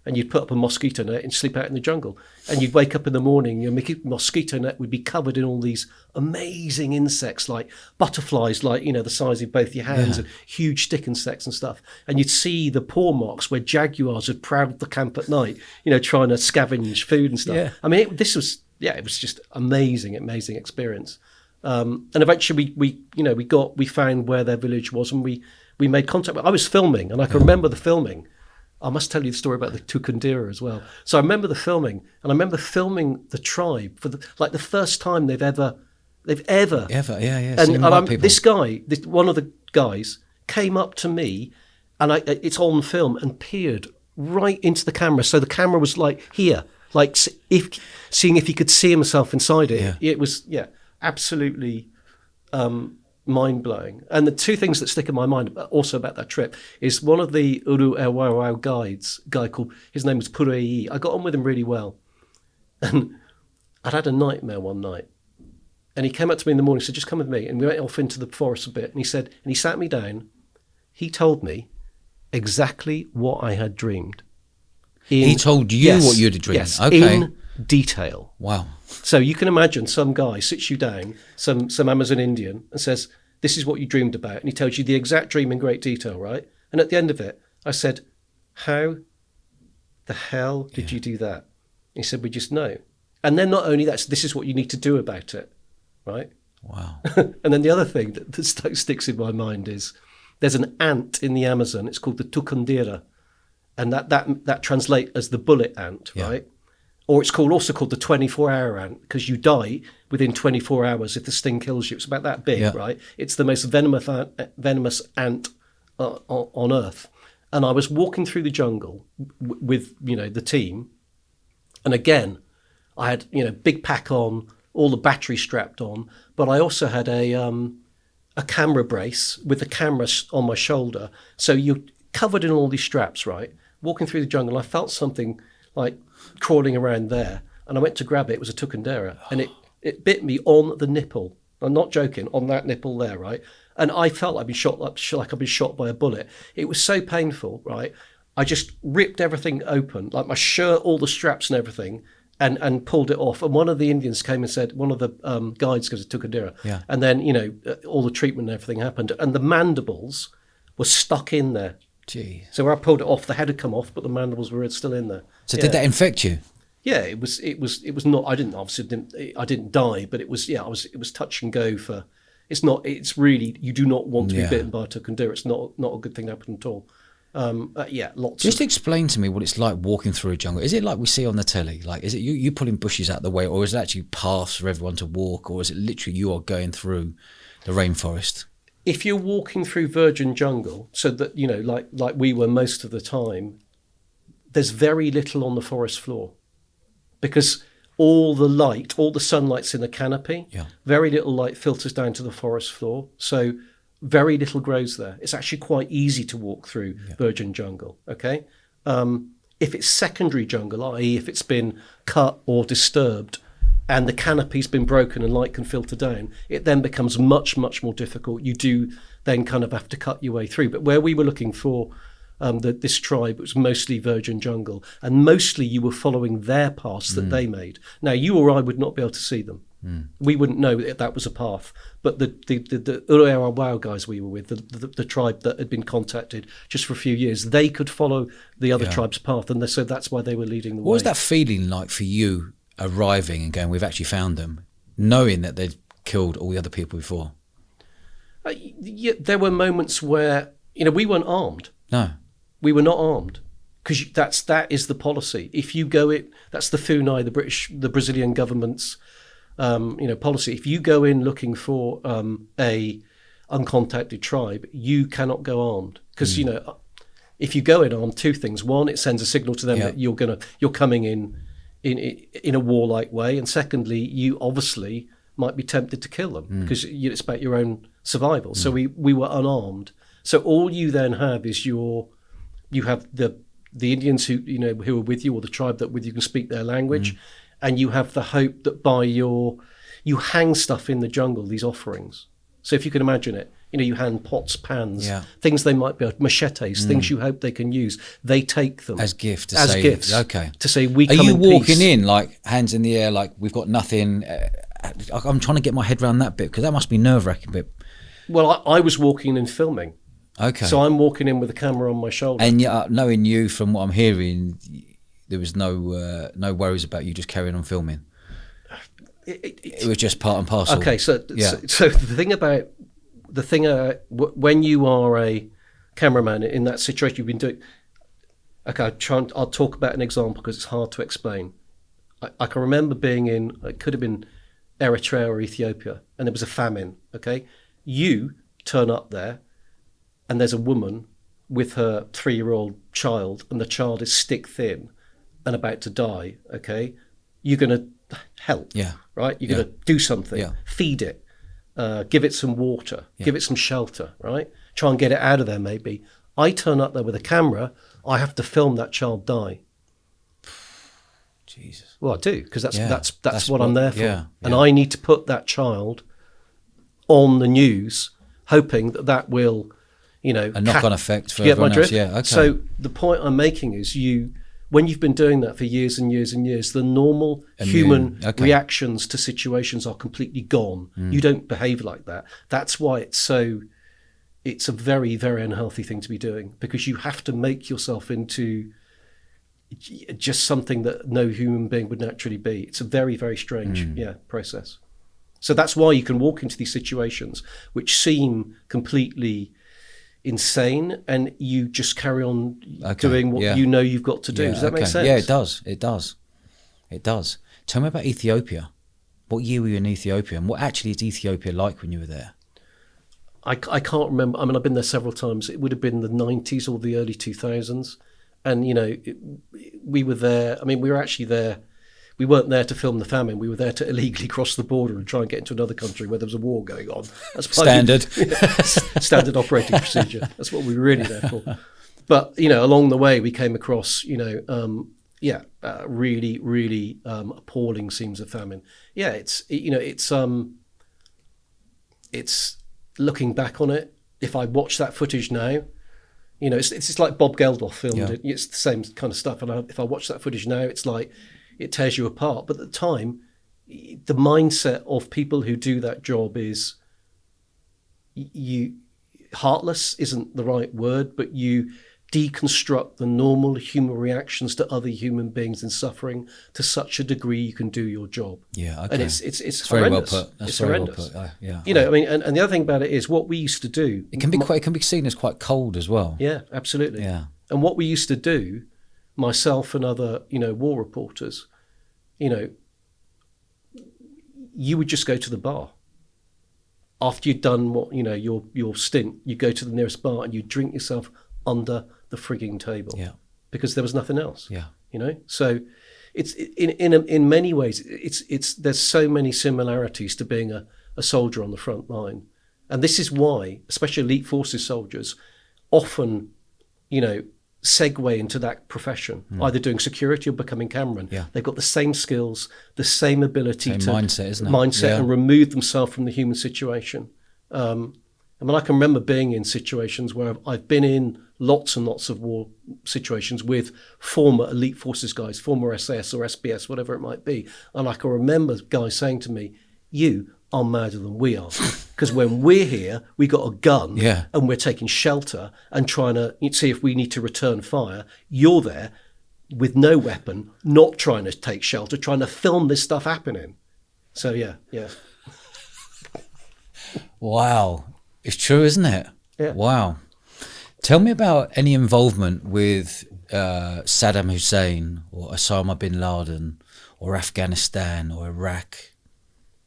Speaker 1: and you'd put up a mosquito net and sleep out in the jungle. And you'd wake up in the morning, your mosquito net would be covered in all these amazing insects, like butterflies, like, the size of both your hands, and huge stick insects and stuff. And you'd see the paw marks where jaguars had prowled the camp at night, trying to scavenge food and stuff. Yeah. I mean, it was just amazing experience. And eventually we found where their village was, and we made contact. I was filming, and I can remember the filming. I must tell you the story about the Tukundira as well. So I remember the filming, and I remember filming the tribe for the first time they've ever. And this guy, one of the guys, came up to me, and it's on film, and peered right into the camera. So the camera was like here, like seeing if he could see himself inside it.
Speaker 2: Yeah.
Speaker 1: It was absolutely mind blowing. And the two things that stick in my mind also about that trip is one of the Uru Ewawau guides, a guy called, his name was Purei. I got on with him really well, and I'd had a nightmare one night. And he came up to me in the morning and said, just come with me. And we went off into the forest a bit. And he said, and he sat me down. He told me exactly what I had dreamed.
Speaker 2: He told you what you'd dreamed?
Speaker 1: Yes,
Speaker 2: okay.
Speaker 1: in detail.
Speaker 2: Wow.
Speaker 1: So you can imagine some guy sits you down, some Amazon Indian, and says, this is what you dreamed about. And he tells you the exact dream in great detail, right? And at the end of it, I said, how the hell did you do that? He said, we just know. And then not only that, this is what you need to do about it. Right?
Speaker 2: Wow.
Speaker 1: And then the other thing that sticks in my mind is there's an ant in the Amazon. It's called the tucundira, and that translates as the bullet ant, right? Or it's also called the 24-hour ant because you die within 24 hours if the sting kills you. It's about that big, right? It's the most venomous ant on Earth. And I was walking through the jungle with the team, and again, I had big pack on, all the battery strapped on, but I also had a camera brace with the camera on my shoulder. So you're covered in all these straps, right? Walking through the jungle, I felt something like crawling around there, and I went to grab it. It was a tucundera, and it bit me on the nipple. I'm not joking, on that nipple there, right? And I felt like I'd been shot by a bullet. It was so painful, right? I just ripped everything open, like my shirt, all the straps and everything, and pulled it off. And one of the Indians came and said, one of the guides, because it took a dira.
Speaker 2: Yeah.
Speaker 1: And then, all the treatment and everything happened. And the mandibles were stuck in there.
Speaker 2: Gee.
Speaker 1: So where I pulled it off, the head had come off, but the mandibles were still in there.
Speaker 2: So did that infect you?
Speaker 1: Yeah, it was not, I didn't die, but it was touch and go for, it's really, you do not want to be bitten by a tucundera. It's not a good thing to happen at all. Just
Speaker 2: explain to me what it's like walking through a jungle. Is it like we see on the telly? Like, is it you pulling bushes out of the way, or is it actually paths for everyone to walk, or is it literally you are going through the rainforest?
Speaker 1: If you're walking through virgin jungle, so that like we were most of the time, there's very little on the forest floor, because all the sunlight's in the canopy. Very little light filters down to the forest floor. So very little grows there. It's actually quite easy to walk through virgin jungle, okay? If it's secondary jungle, i.e. if it's been cut or disturbed and the canopy's been broken and light can filter down, it then becomes much, much more difficult. You do then kind of have to cut your way through. But where we were looking for this tribe, it was mostly virgin jungle, and mostly you were following their paths that they made. Now, you or I would not be able to see them. We wouldn't know that was a path, but the Uru guys we were with, the tribe that had been contacted just for a few years, they could follow the other tribe's path, and so that's why they were leading the way.
Speaker 2: What was that feeling like for you arriving and going, we've actually found them, knowing that they'd killed all the other people before?
Speaker 1: There were moments where we weren't armed.
Speaker 2: No,
Speaker 1: we were not armed. Because that is the policy. If you go in, that's the FUNAI, the Brazilian government's policy. If you go in looking for a uncontacted tribe, you cannot go armed. Because if you go in armed, two things: one, it sends a signal to them that you're coming in a warlike way, and secondly, you obviously might be tempted to kill them because it's about your own survival. So we were unarmed. So all you then have is you have the Indians who are with you, or the tribe that with you can speak their language, and you have the hope that you hang stuff in the jungle, these offerings. So if you can imagine it, you hang pots, pans, things they might be, machetes, things you hope they can use. They take them
Speaker 2: as gifts.
Speaker 1: Okay. To say we
Speaker 2: are
Speaker 1: come
Speaker 2: you
Speaker 1: in
Speaker 2: walking
Speaker 1: peace.
Speaker 2: in like hands in the air, like we've got nothing? I'm trying to get my head around that bit because that must be nerve-wracking. But
Speaker 1: well, I was walking in filming.
Speaker 2: Okay.
Speaker 1: So I'm walking in with a camera on my shoulder.
Speaker 2: And knowing you from what I'm hearing, there was no worries about you just carrying on filming. It was just part and parcel.
Speaker 1: Okay, so the thing when you are a cameraman in that situation, you've been doing. Okay, I'll talk about an example because it's hard to explain. I can remember being in, it could have been Eritrea or Ethiopia, and there was a famine. Okay, you turn up there, and there's a woman with her 3-year-old child, and the child is stick thin, and about to die, okay, you're going to help, right? You're going to do something, feed it, give it some water, give it some shelter, right? Try and get it out of there maybe. I turn up there with a camera, I have to film that child die.
Speaker 2: Jesus.
Speaker 1: Well, I do, because that's what I'm there for. And I need to put that child on the news, hoping that will, you know,
Speaker 2: a knock-on effect for everyone else. Yeah, okay.
Speaker 1: So the point I'm making is when you've been doing that for years and years and years, the normal human reactions to situations are completely gone. You don't behave like that. That's why it's a very, very unhealthy thing to be doing, because you have to make yourself into just something that no human being would naturally be. It's a very, very strange process. So that's why you can walk into these situations which seem completely insane, and you just carry on doing what you know you've got to do. Does that make sense?
Speaker 2: Yeah, it does. Tell me about Ethiopia. What year were you in Ethiopia, and what actually is Ethiopia like when you were there?
Speaker 1: I can't remember. I mean, I've been there several times. It would have been the 90s or the early 2000s. And, you know, we were there. I mean, we were actually there. We weren't there to film the famine. We were there to illegally cross the border and try and get into another country where there was a war going on. That's
Speaker 2: standard.
Speaker 1: Standard operating procedure. That's what we were really there for. But, you know, along the way, we came across, you know, really, really appalling scenes of famine. Yeah, it's looking back on it. If I watch that footage now, you know, it's just like Bob Geldof filmed it. It's the same kind of stuff. And if I watch that footage now, it's like it tears you apart. But at the time, the mindset of people who do that job is heartless isn't the right word, but you deconstruct the normal human reactions to other human beings in suffering to such a degree you can do your job.
Speaker 2: Yeah, okay.
Speaker 1: And it's
Speaker 2: very
Speaker 1: horrendous.
Speaker 2: Well put. That's
Speaker 1: it's
Speaker 2: very
Speaker 1: horrendous.
Speaker 2: Well put.
Speaker 1: You know, I mean, and the other thing about it is what we used to do.
Speaker 2: It can be seen as quite cold as well.
Speaker 1: Yeah, absolutely.
Speaker 2: Yeah.
Speaker 1: And what we used to do, myself and other, you know, war reporters, you know, you would just go to the bar. After you'd done what, you know, your stint, you go to the nearest bar and you drink yourself under the frigging table, because there was nothing else. You know, so it's in many ways it's there's so many similarities to being a soldier on the front line, and this is why especially elite forces soldiers often, you know, segue into that profession, either doing security or becoming cameraman. They've got the same skills, the same ability to mindset, and remove themselves from the human situation. I mean, I can remember being in situations where I've been in lots and lots of war situations with former elite forces guys, former SAS or SBS, whatever it might be. And I can remember guys saying to me, you are madder than we are. Because when we're here, we got a gun and we're taking shelter and trying to see if we need to return fire. You're there with no weapon, not trying to take shelter, trying to film this stuff happening. So, yeah.
Speaker 2: Wow. It's true, isn't it?
Speaker 1: Yeah.
Speaker 2: Wow. Tell me about any involvement with Saddam Hussein or Osama bin Laden or Afghanistan or Iraq.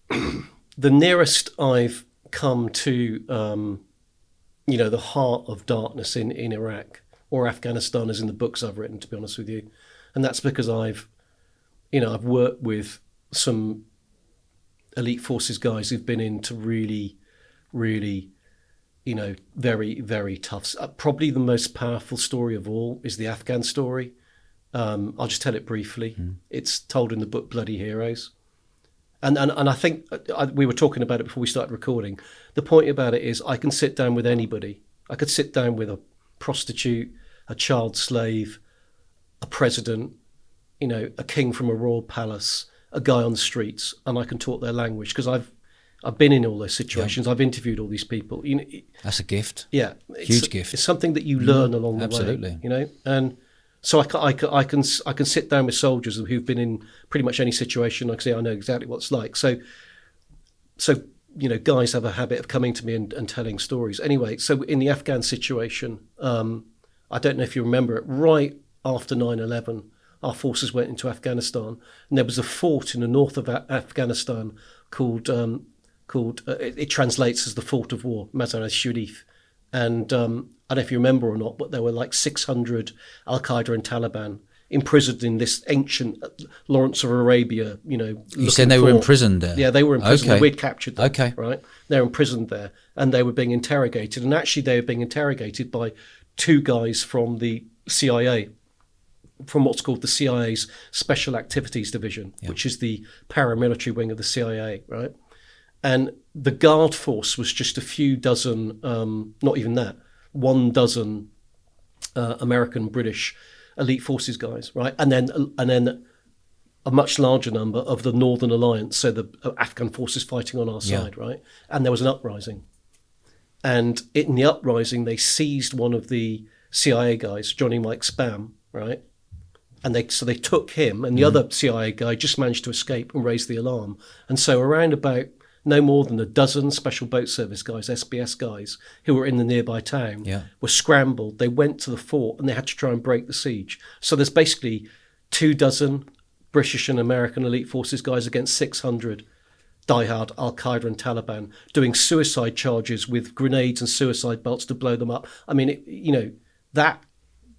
Speaker 1: The nearest I've come to, you know, the heart of darkness in Iraq or Afghanistan is in the books I've written, to be honest with you. And that's because I've worked with some elite forces guys who've been into really, really, you know, very, very tough. Probably the most powerful story of all is the Afghan story. I'll just tell it briefly. It's told in the book Bloody Heroes. And I think we were talking about it before we started recording. The point about it is I can sit down with anybody. I could sit down with a prostitute, a child slave, a president, you know, a king from a royal palace, a guy on the streets, and I can talk their language because I've been in all those situations. I've interviewed all these people. You know,
Speaker 2: that's a gift.
Speaker 1: Yeah,
Speaker 2: huge gift.
Speaker 1: It's something that you learn along the way.
Speaker 2: Absolutely.
Speaker 1: You know, and so I can sit down with soldiers who've been in pretty much any situation. Like I say, I know exactly what it's like. So you know, guys have a habit of coming to me and telling stories. Anyway, so in the Afghan situation, I don't know if you remember it. Right after 9/11, our forces went into Afghanistan, and there was a fort in the north of Afghanistan called it translates as the Fort of War, Mazar-e-Sharif. And I don't know if you remember or not, but there were like 600 Al-Qaeda and Taliban imprisoned in this ancient Lawrence of Arabia,
Speaker 2: You said they were
Speaker 1: fort.
Speaker 2: imprisoned there?
Speaker 1: Yeah, they were imprisoned.
Speaker 2: Okay.
Speaker 1: We'd captured them.
Speaker 2: Okay.
Speaker 1: Right? They're imprisoned there, and they were being interrogated. And actually, they were being interrogated by two guys from the CIA, from what's called the CIA's Special Activities Division, which is the paramilitary wing of the CIA, right? And the guard force was just a few dozen, not even that, 12 American, British elite forces guys, right? And then a much larger number of the Northern Alliance, so the Afghan forces fighting on our side, right? And there was an uprising. And in the uprising, they seized one of the CIA guys, Johnny Mike Spam, right? And they took him, and the other CIA guy just managed to escape and raise the alarm. And so around about no more than a dozen Special Boat Service guys, SBS guys, who were in the nearby town, were scrambled. They went to the fort and they had to try and break the siege. So there's basically 24 British and American elite forces guys against 600 diehard Al-Qaeda and Taliban doing suicide charges with grenades and suicide belts to blow them up. I mean, that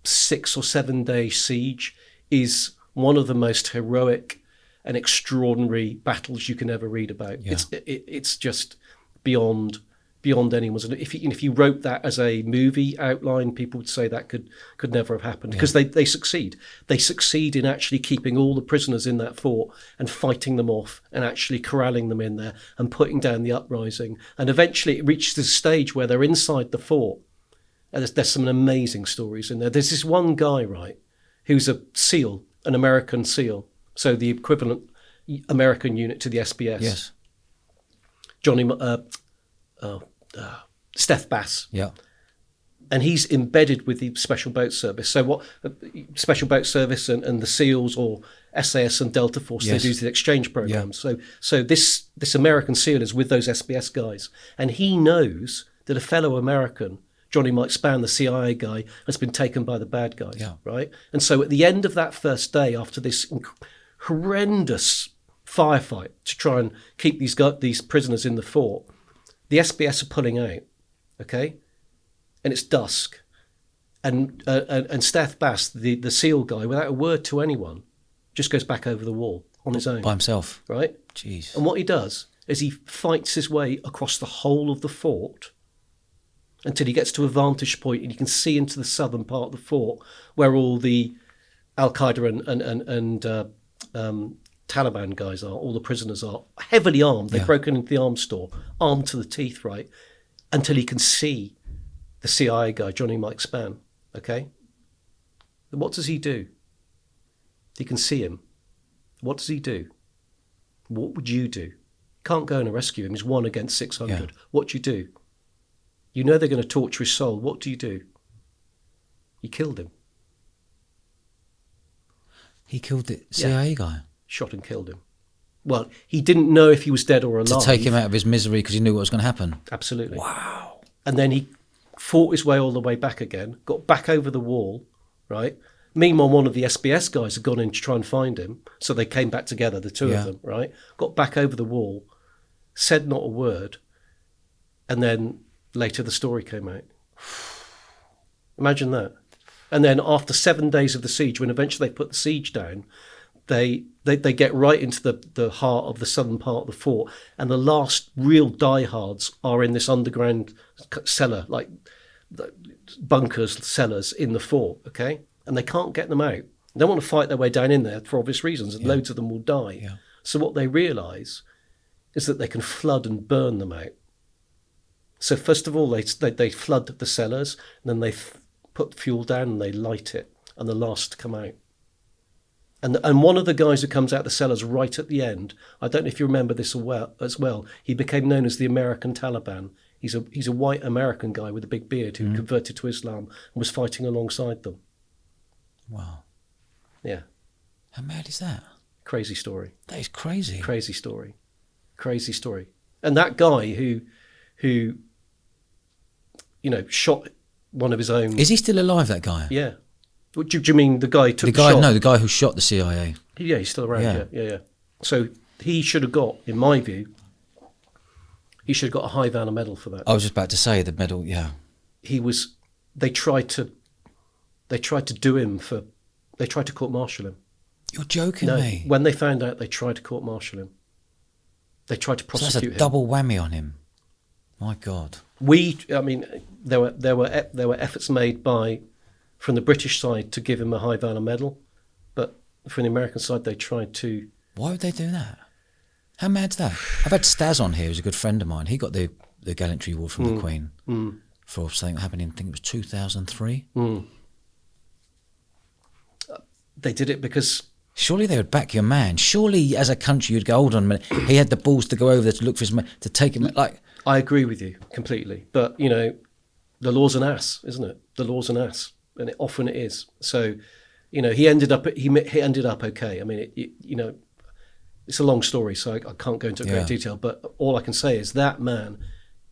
Speaker 1: 6 or 7 day siege is one of the most heroic and extraordinary battles you can ever read about. It's just beyond anyone's. And if you wrote that as a movie outline, people would say that could never have happened, because they succeed. They succeed in actually keeping all the prisoners in that fort and fighting them off and actually corralling them in there and putting down the uprising. And eventually it reaches the stage where they're inside the fort. And there's some amazing stories in there. There's this one guy, right, who's a SEAL, an American SEAL, so the equivalent American unit to the SBS.
Speaker 2: Yes.
Speaker 1: Steph Bass.
Speaker 2: Yeah.
Speaker 1: And he's embedded with the Special Boat Service. So what Special Boat Service and the SEALs, or SAS and Delta Force, they do the exchange programs. So this American SEAL is with those SBS guys, and he knows that a fellow American, Johnny Mike Spann, the CIA guy, has been taken by the bad guys, right? And so at the end of that first day, after this horrendous firefight to try and keep these prisoners in the fort, the SBS are pulling out, okay? And it's dusk. And Steph Bass, the SEAL guy, without a word to anyone, just goes back over the wall on his own.
Speaker 2: By himself?
Speaker 1: Right?
Speaker 2: Jeez.
Speaker 1: And what he does is he fights his way across the whole of the fort until he gets to a vantage point and you can see into the southern part of the fort where all the Al-Qaeda and Taliban guys are, all the prisoners are, heavily armed. They've broken into the arms store, armed to the teeth, right? Until he can see the CIA guy, Johnny Mike Spann, okay? And what does he do? He can see him. What does he do? What would you do? Can't go and rescue him. He's 1 against 600.
Speaker 2: Yeah.
Speaker 1: What do you do? You know they're going to torture his soul. What do? You killed him.
Speaker 2: He killed the CIA guy?
Speaker 1: Shot and killed him. Well, he didn't know if he was dead or alive.
Speaker 2: To take him out of his misery because he knew what was going to happen?
Speaker 1: Absolutely.
Speaker 2: Wow.
Speaker 1: And then he fought his way all the way back again, got back over the wall, right? Meanwhile, one of the SBS guys had gone in to try and find him. So they came back together, the two of them, right? Got back over the wall, said not a word, and then later the story came out. Imagine that. And then after 7 days of the siege, when eventually they put the siege down, they get right into the heart of the southern part of the fort, and the last real diehards are in this underground cellar, like bunkers, cellars in the fort, okay? And they can't get them out. They don't want to fight their way down in there for obvious reasons, and loads of them will die. Yeah. So what they realise is that they can flood and burn them out. So first of all, they flood the cellars, and then they put fuel down and they light it, and the last to come out. And one of the guys who comes out the cellars right at the end, I don't know if you remember this as well, he became known as the American Taliban. He's a white American guy with a big beard who converted to Islam and was fighting alongside them.
Speaker 2: Wow.
Speaker 1: Yeah.
Speaker 2: How mad is that?
Speaker 1: Crazy story.
Speaker 2: That is crazy.
Speaker 1: Crazy story. Crazy story. And that guy who shot one of his own...
Speaker 2: Is he still alive, that guy?
Speaker 1: Yeah. Do you mean the guy who took the shot?
Speaker 2: No, the guy who shot the CIA.
Speaker 1: Yeah, he's still around, yeah. So he should have got, in my view, a High Vanner medal for that.
Speaker 2: I was just about to say, the medal, yeah.
Speaker 1: They tried to do him for They tried to court-martial him.
Speaker 2: You're joking
Speaker 1: No,
Speaker 2: me.
Speaker 1: when they found out, they tried to court-martial him. They tried to
Speaker 2: So
Speaker 1: prosecute
Speaker 2: that's a
Speaker 1: him.
Speaker 2: double whammy on him. My God.
Speaker 1: There were efforts made from the British side to give him a High Valor Medal, but from the American side, they tried to.
Speaker 2: Why would they do that? How mad's that? I've had Staz on here, who's a good friend of mine. He got the Gallantry Award from the Queen for something that happened in, I think it was 2003.
Speaker 1: They did it because.
Speaker 2: Surely they would back your man. Surely, as a country, you'd go, hold on a minute. He had the balls to go over there to look for his man, to take him. Like,
Speaker 1: I agree with you completely, but the law's an ass, isn't it? The law's an ass, and it often is. So, he ended up okay. I mean, it's a long story, so I can't go into great detail. But all I can say is that man,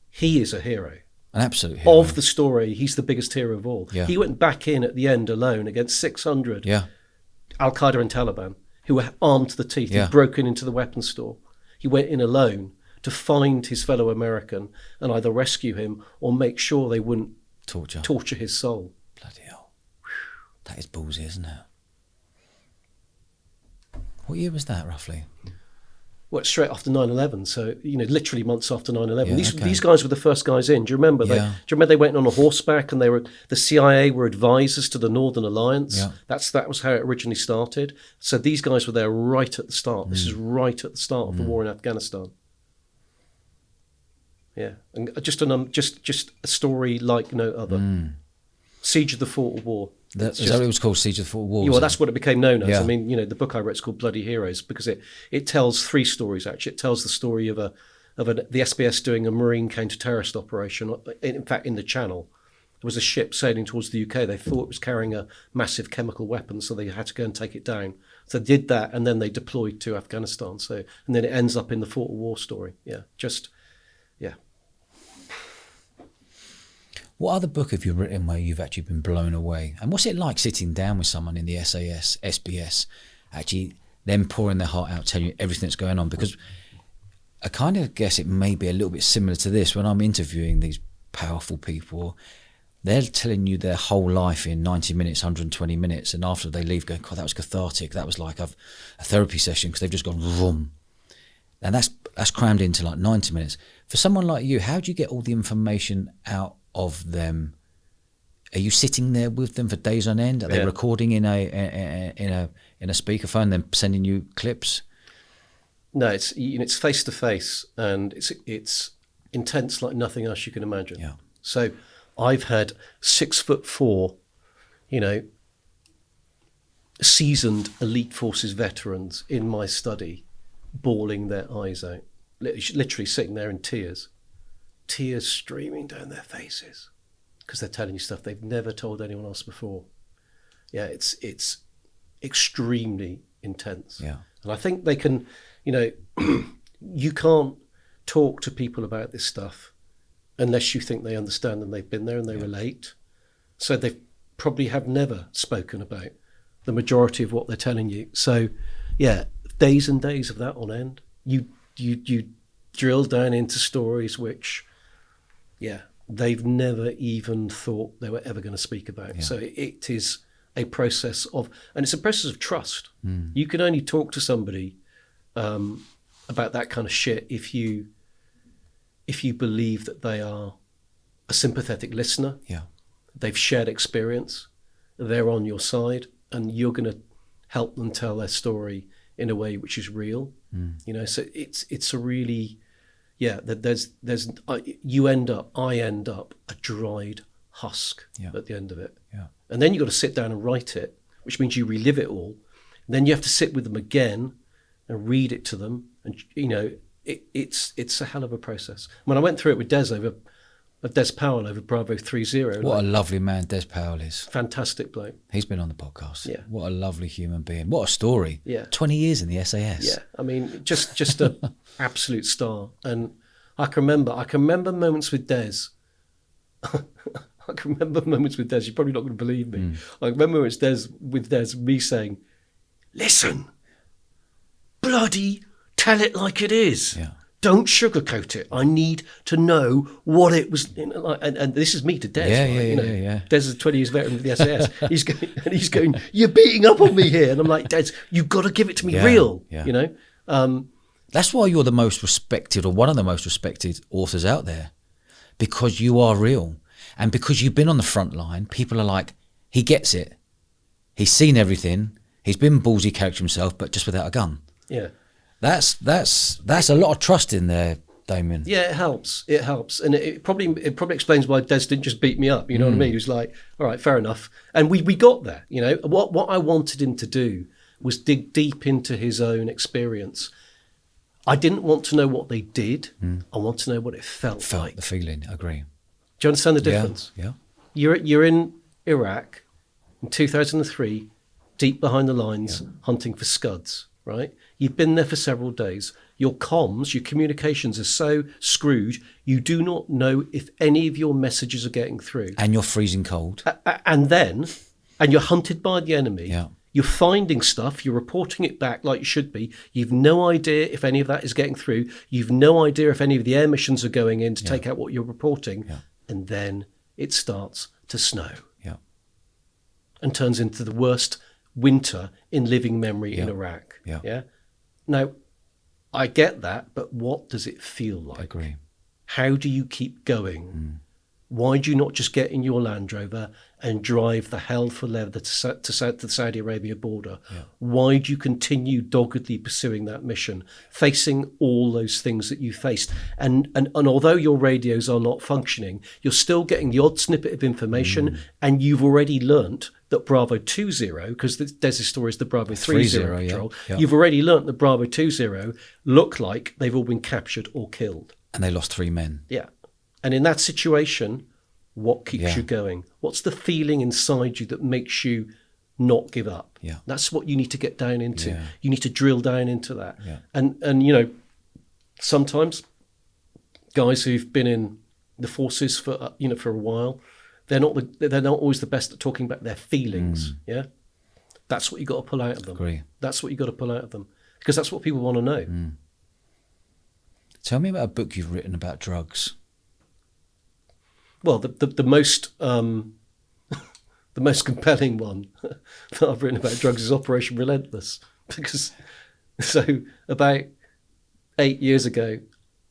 Speaker 1: he is a hero.
Speaker 2: An absolute hero.
Speaker 1: Of the story, he's the biggest hero of all.
Speaker 2: Yeah.
Speaker 1: He went back in at the end alone against 600 Al-Qaeda and Taliban who were armed to the teeth.
Speaker 2: Yeah.
Speaker 1: He'd broken into the weapons store. He went in alone to find his fellow American and either rescue him or make sure they wouldn't torture his soul.
Speaker 2: Bloody hell. That is ballsy, isn't it? What year was that, roughly?
Speaker 1: Well, straight after 9/11, so literally months after 9/11.
Speaker 2: Yeah,
Speaker 1: These guys were the first guys in. Do you remember?
Speaker 2: Yeah.
Speaker 1: Do you remember they went on a horseback and the CIA were advisors to the Northern Alliance?
Speaker 2: Yeah.
Speaker 1: That was how it originally started. So these guys were there right at the start. This is right at the start of the war in Afghanistan. Yeah, and just a story like no other. Siege of the Fort of War.
Speaker 2: Is that what it was called, Siege of the Fort of War?
Speaker 1: Yeah, well, that's what it became known as.
Speaker 2: Yeah.
Speaker 1: I mean, the book I wrote is called Bloody Heroes because it tells three stories, actually. It tells the story of the SBS doing a marine counter-terrorist operation. In fact, in the Channel, there was a ship sailing towards the UK. They thought it was carrying a massive chemical weapon, so they had to go and take it down. So they did that, and then they deployed to Afghanistan. And then it ends up in the Fort of War story. Yeah, yeah.
Speaker 2: What other book have you written where you've actually been blown away? And what's it like sitting down with someone in the SAS, SBS, actually them pouring their heart out, telling you everything that's going on? Because I kind of guess it may be a little bit similar to this. When I'm interviewing these powerful people, they're telling you their whole life in 90 minutes, 120 minutes. And after they leave, going, God, that was cathartic. That was like a therapy session because they've just gone vroom. And that's crammed into like 90 minutes. For someone like you, how do you get all the information out of them? Are you sitting there with them for days on end? Are they recording in a speakerphone, then sending you clips?
Speaker 1: No, it's face to face, and it's intense like nothing else you can imagine.
Speaker 2: Yeah.
Speaker 1: So I've had 6'4", seasoned elite forces veterans in my study, bawling their eyes out, literally sitting there in tears streaming down their faces because they're telling you stuff they've never told anyone else before. Yeah, it's extremely intense.
Speaker 2: Yeah.
Speaker 1: And I think they can, you can't talk to people about this stuff unless you think they understand and they've been there and they relate. So they probably have never spoken about the majority of what they're telling you. So, yeah, days and days of that on end. You drill down into stories which, they've never even thought they were ever going to speak about. Yeah. So it is a process and it's a process of trust. You can only talk to somebody about that kind of shit if you believe that they are a sympathetic listener. Yeah. They've shared experience, they're on your side, and you're going to help them tell their story in a way which is real. So it's a really, I end up a dried husk at the end of it. Yeah. And then you've got to sit down and write it, which means you relive it all. And then you have to sit with them again and read it to them. And, it's a hell of a process. When I went through it with Des Powell over Bravo 30.
Speaker 2: What a lovely man Des Powell is.
Speaker 1: Fantastic bloke. He's
Speaker 2: been on the podcast.
Speaker 1: Yeah.
Speaker 2: What a lovely human being. What a story.
Speaker 1: Yeah.
Speaker 2: 20 years in the SAS.
Speaker 1: Yeah. I mean, just an absolute star. And I can remember moments with Des. You probably not going to believe me. I remember moments with Des, me saying, listen, bloody tell it like it is.
Speaker 2: Yeah.
Speaker 1: Don't sugarcoat it. I need to know what it was. And this is me to Des.
Speaker 2: Yeah.
Speaker 1: Des is a 20 years veteran with the SAS. He's going, you're beating up on me here. And I'm like, Des, you've got to give it to me real.
Speaker 2: Yeah. That's why you're the most respected, or one of the most respected authors out there, because you are real. And because you've been on the front line, people are like, he gets it. He's seen everything. He's been ballsy character himself, but just without a gun.
Speaker 1: Yeah.
Speaker 2: That's a lot of trust in there, Damien.
Speaker 1: Yeah, it helps. It helps. And it probably explains why Des didn't just beat me up. You know what I mean? He was like, all right, fair enough. And we got there. You know, what I wanted him to do was dig deep into his own experience. I didn't want to know what they did. I want to know what it felt like.
Speaker 2: The feeling, I agree.
Speaker 1: Do you understand the difference?
Speaker 2: Yeah.
Speaker 1: You're in Iraq in 2003, deep behind the lines, hunting for scuds, right? You've been there for several days. Your comms, your communications are so screwed, you do not know if any of your messages are getting through.
Speaker 2: And you're freezing cold.
Speaker 1: And you're hunted by the enemy.
Speaker 2: Yeah.
Speaker 1: You're finding stuff, you're reporting it back like you should be. You've no idea if any of that is getting through. You've no idea if any of the air missions are going in to take out what you're reporting. Yeah. And then it starts to snow. Yeah. And turns into the worst winter in living memory in Iraq. Yeah. Now, I get that, but what does it feel like?
Speaker 2: I agree.
Speaker 1: How do you keep going? Why do you not just get in your Land Rover and drive the hell for leather to the Saudi Arabia border? Yeah. Why do you continue doggedly pursuing that mission, facing all those things that you faced? And although your radios are not functioning, you're still getting the odd snippet of information, and you've already learnt that Bravo 20, because Des' story is the Bravo 30 control, you've already learnt that Bravo 20 look like they've all been captured or killed.
Speaker 2: And they lost 3 men.
Speaker 1: Yeah. And in that situation, what keeps you going? What's the feeling inside you that makes you not give up?
Speaker 2: Yeah.
Speaker 1: That's what you need to get down into. Yeah. You need to drill down into that.
Speaker 2: Yeah.
Speaker 1: And you know, sometimes guys who've been in the forces for a while, they're not always the best at talking about their feelings. Yeah. That's what you got to pull out of them.
Speaker 2: Agree.
Speaker 1: That's what you got to pull out of them, because that's what people want to know.
Speaker 2: Tell me about a book you've written about drugs.
Speaker 1: Well, the most the most compelling one that I've written about drugs is Operation Relentless, because about 8 years ago,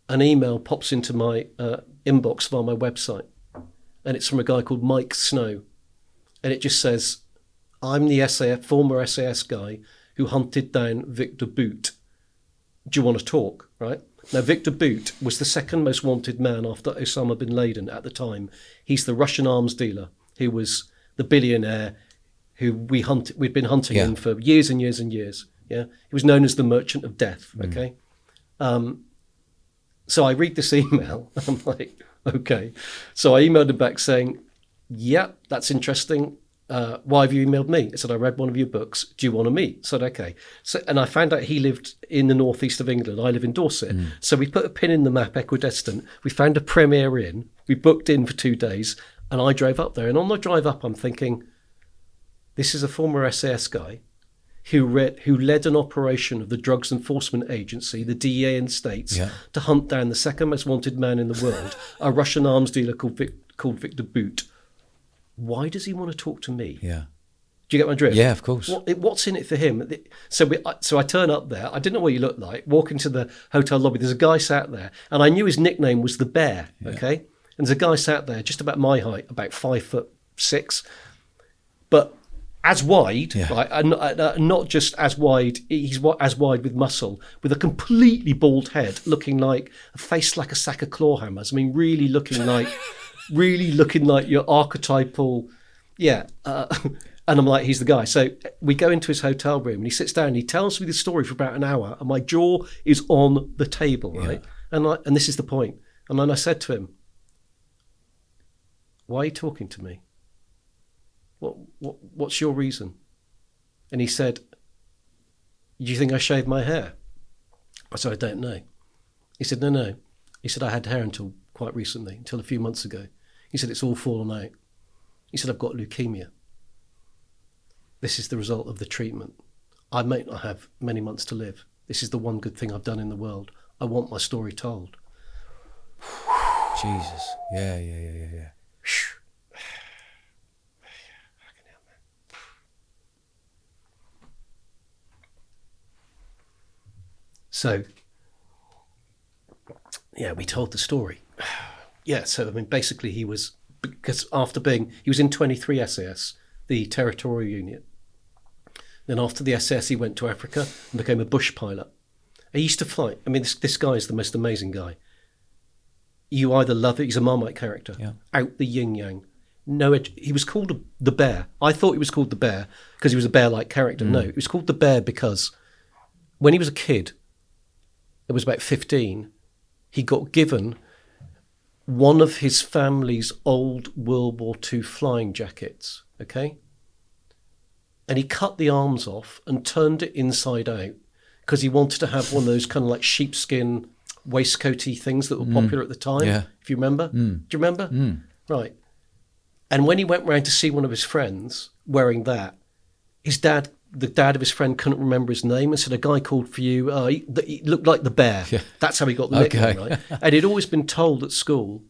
Speaker 1: an email pops into my inbox via my website, and it's from a guy called Mike Snow, and it just says, "I'm the former SAS guy who hunted down Victor Boot. Do you want to talk?" Right? Now, Victor Boot was the second most wanted man after Osama bin Laden at the time. He's the Russian arms dealer who was the billionaire who we'd been hunting him for years and years and years. Yeah, he was known as the Merchant of Death. Okay, so I read this email. I'm like, okay. So I emailed him back saying, "Yeah, that's interesting. Why have you emailed me?" I said, "I read one of your books. Do you want to meet?" I said, "Okay." So, and I found out he lived in the northeast of England. I live in Dorset. So we put a pin in the map, equidistant. We found a Premier Inn. We booked in for 2 days, and I drove up there. And on the drive up, I'm thinking, this is a former SAS guy who led an operation of the Drugs Enforcement Agency, the DEA in the States, to hunt down the second most wanted man in the world, a Russian arms dealer called Victor Boot. Why does he want to talk to me?
Speaker 2: Yeah.
Speaker 1: Do you get my drift?
Speaker 2: Yeah, of course.
Speaker 1: What's in it for him? So I turn up there. I didn't know what he looked like. Walk into the hotel lobby. There's a guy sat there, and I knew his nickname was the Bear. Okay, and there's a guy sat there just about my height, about 5'6", but as wide, right? And not just as wide. He's as wide with muscle, with a completely bald head, looking like a face like a sack of claw hammers. I mean, really looking like your archetypal, and I'm like, he's the guy. So we go into his hotel room, and he sits down, and he tells me the story for about an hour, and my jaw is on the table, right? And this is the point. And then I said to him, "Why are you talking to me? What's your reason?" And he said, "Do you think I shaved my hair?" I said, "I don't know." He said, No. He said, "I had hair until quite recently, until a few months ago." He said, "It's all fallen out." He said, "I've got leukemia. This is the result of the treatment. I may not have many months to live. This is the one good thing I've done in the world. I want my story told.
Speaker 2: Jesus. Yeah.
Speaker 1: So, yeah, we told the story. Yeah, so I mean, basically he was in 23 SAS, the territorial unit. Then after the SAS, he went to Africa and became a bush pilot. He used to fly. I mean, this guy is the most amazing guy. You either love it, he's a Marmite character, out the yin-yang. No, he was called the Bear. I thought he was called the Bear because he was a bear-like character. No, he was called the Bear because when he was a kid, it was about 15, he got given one of his family's old World War II flying jackets, okay? And he cut the arms off and turned it inside out because he wanted to have one of those kind of like sheepskin waistcoaty things that were popular at the time, if you remember. Do you remember? Right. And when he went round to see one of his friends wearing that, the dad of his friend couldn't remember his name and said, a guy called for you, he looked like the Bear. Yeah. That's how he got the nickname, right? And he'd always been told at school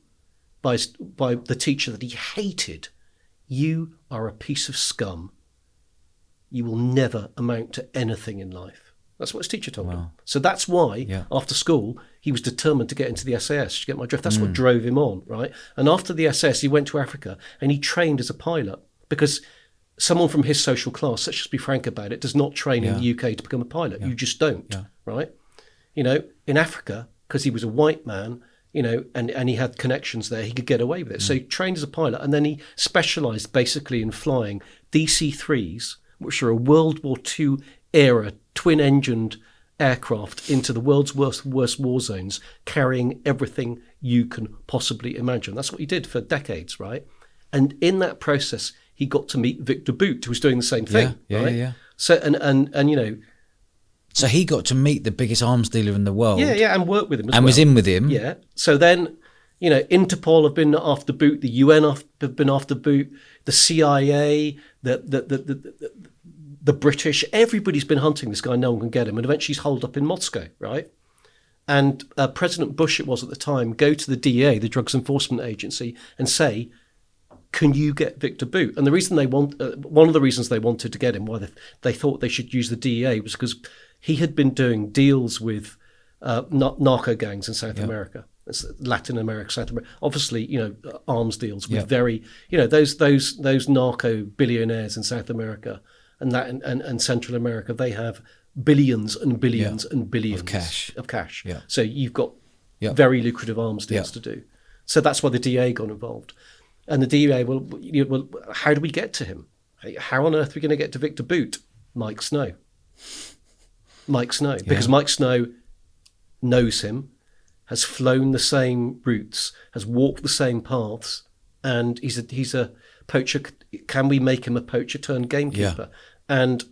Speaker 1: by the teacher that he hated, you are a piece of scum. You will never amount to anything in life. That's what his teacher told him. So that's why, after school, he was determined to get into the SAS. You get my drift? That's what drove him on, right? And after the SAS, he went to Africa and he trained as a pilot because someone from his social class, let's just be frank about it, does not train in the UK to become a pilot. You just don't, right? You know, in Africa, because he was a white man, you know, and he had connections there, he could get away with it. So he trained as a pilot and then he specialised basically in flying DC-3s, which are a World War II era twin-engined aircraft into the world's worst war zones, carrying everything you can possibly imagine. That's what he did for decades, right? And in that process, he got to meet Victor Boot, who was doing the same thing. Yeah. So and you know,
Speaker 2: so he got to meet the biggest arms dealer in the world.
Speaker 1: Yeah, and work with him,
Speaker 2: was in with him.
Speaker 1: Yeah. So then, you know, Interpol have been after Boot, the UN have been after Boot, the CIA, the British, everybody's been hunting this guy. No one can get him, and eventually he's holed up in Moscow, right? And President Bush, it was at the time, go to the DEA, the Drugs Enforcement Agency, and say, can you get Victor Boot? And the reason one of the reasons they wanted to get him, why they thought they should use the DEA, was because he had been doing deals with narco gangs in South America, Latin America, South America. Obviously, you know, arms deals with very, you know, those narco billionaires in South America and Central America. They have billions and billions and billions of cash. Yeah. So you've got very lucrative arms deals to do. So that's why the DEA got involved. And the DEA, well, how do we get to him? How on earth are we going to get to Victor Boot? Mike Snow. Because Mike Snow knows him, has flown the same routes, has walked the same paths, and he's a poacher. Can we make him a poacher turned gamekeeper? And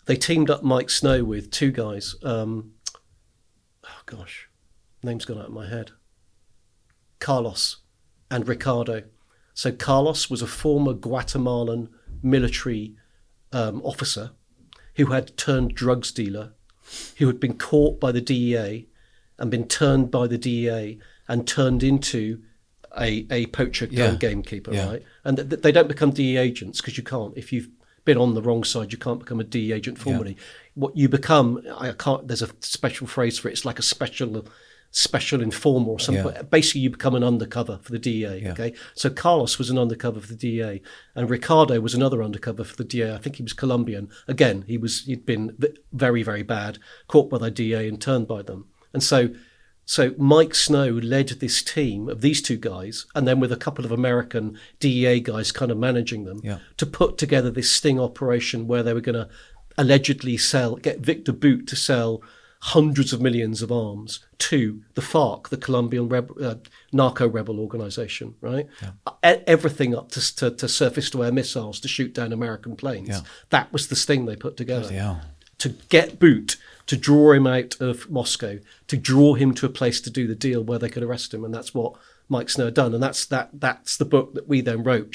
Speaker 1: they teamed up Mike Snow with two guys. Name's gone out of my head. Carlos and Ricardo. So Carlos was a former Guatemalan military officer who had turned drugs dealer, who had been caught by the DEA and been turned by the DEA and turned into a poacher gamekeeper, right? And they don't become DEA agents because you can't. If you've been on the wrong side, you can't become a DEA agent formally. What you become, there's a special phrase for it. It's like a special informer or something. Basically, you become an undercover for the DEA. Okay, so Carlos was an undercover for the DEA, and Ricardo was another undercover for the DEA. I think he was Colombian. Again, he'd been very, very bad, caught by the DEA and turned by them. And so Mike Snow led this team of these two guys, and then with a couple of American DEA guys kind of managing them, to put together this sting operation where they were going to allegedly get Victor Boot to sell hundreds of millions of arms to the FARC, the Colombian narco rebel organization, right? Everything up to surface-to-air missiles to shoot down American planes. That was the sting they put together to get Boot, to draw him out of Moscow, to draw him to a place to do the deal where they could arrest him, and that's what Mike Snow had done, and that's the book that we then wrote,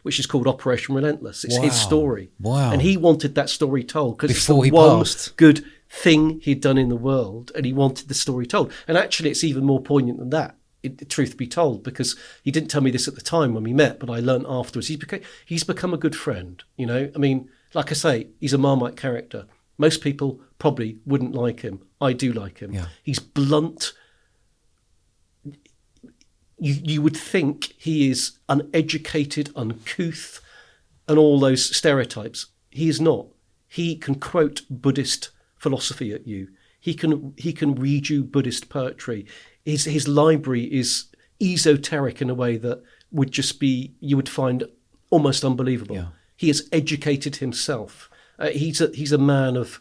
Speaker 1: which is called Operation Relentless. It's his story, and he wanted that story told because it's the one good thing he'd done in the world, and he wanted the story told. And actually, it's even more poignant than that, truth be told, because he didn't tell me this at the time when we met, but I learned afterwards. He's become a good friend, you know. I mean, like I say, he's a Marmite character. Most people probably wouldn't like him. I do like him.
Speaker 2: Yeah.
Speaker 1: He's blunt. You would think he is uneducated, uncouth, and all those stereotypes. He is not. He can quote Buddhist philosophy at you. He can read you Buddhist poetry. His library is esoteric in a way that would just be, you would find almost unbelievable.
Speaker 2: Yeah.
Speaker 1: He has educated himself. He's a man of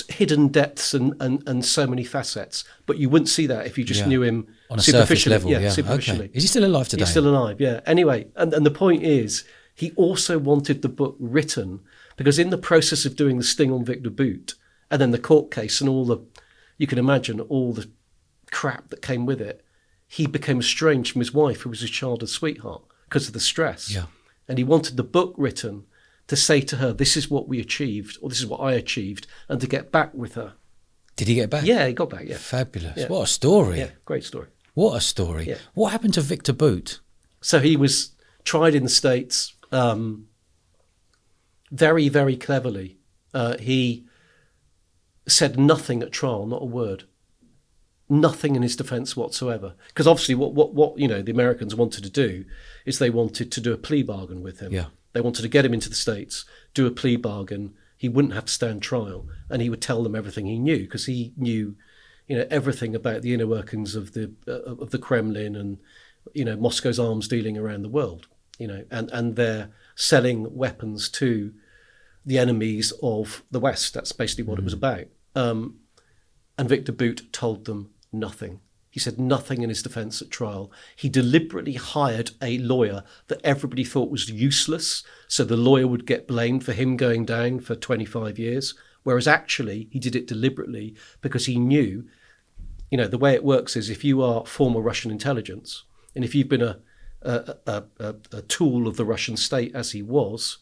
Speaker 1: hidden depths and so many facets, but you wouldn't see that if you just knew him
Speaker 2: on a surface level.
Speaker 1: Yeah, superficially.
Speaker 2: Okay. Is he still alive today?
Speaker 1: He's still alive, yeah. Anyway, and the point is, he also wanted the book written because in the process of doing the sting on Victor Boot and then the court case and all the, you can imagine all the crap that came with it, he became estranged from his wife, who was his childhood sweetheart, because of the stress.
Speaker 2: Yeah.
Speaker 1: And he wanted the book written to say to her, this is what we achieved, or this is what I achieved, and to get back with her.
Speaker 2: Did he get back?
Speaker 1: Yeah, he got back, yeah.
Speaker 2: Fabulous.
Speaker 1: Yeah.
Speaker 2: What a story.
Speaker 1: Yeah, great story.
Speaker 2: What a story.
Speaker 1: Yeah.
Speaker 2: What happened to Victor Boot?
Speaker 1: So he was tried in the States very, very cleverly. He said nothing at trial, not a word. Nothing in his defence whatsoever. Because obviously what you know the Americans wanted to do is they wanted to do a plea bargain with him.
Speaker 2: Yeah.
Speaker 1: They wanted to get him into the States, do a plea bargain. He wouldn't have to stand trial, and he would tell them everything he knew, because he knew, you know, everything about the inner workings of the Kremlin and, you know, Moscow's arms dealing around the world, you know, and they're selling weapons to the enemies of the West. That's basically what it was about. And Victor Boot told them nothing. He said nothing in his defence at trial. He deliberately hired a lawyer that everybody thought was useless, so the lawyer would get blamed for him going down for 25 years, whereas actually he did it deliberately because he knew, you know, the way it works is if you are former Russian intelligence, and if you've been a tool of the Russian state, as he was,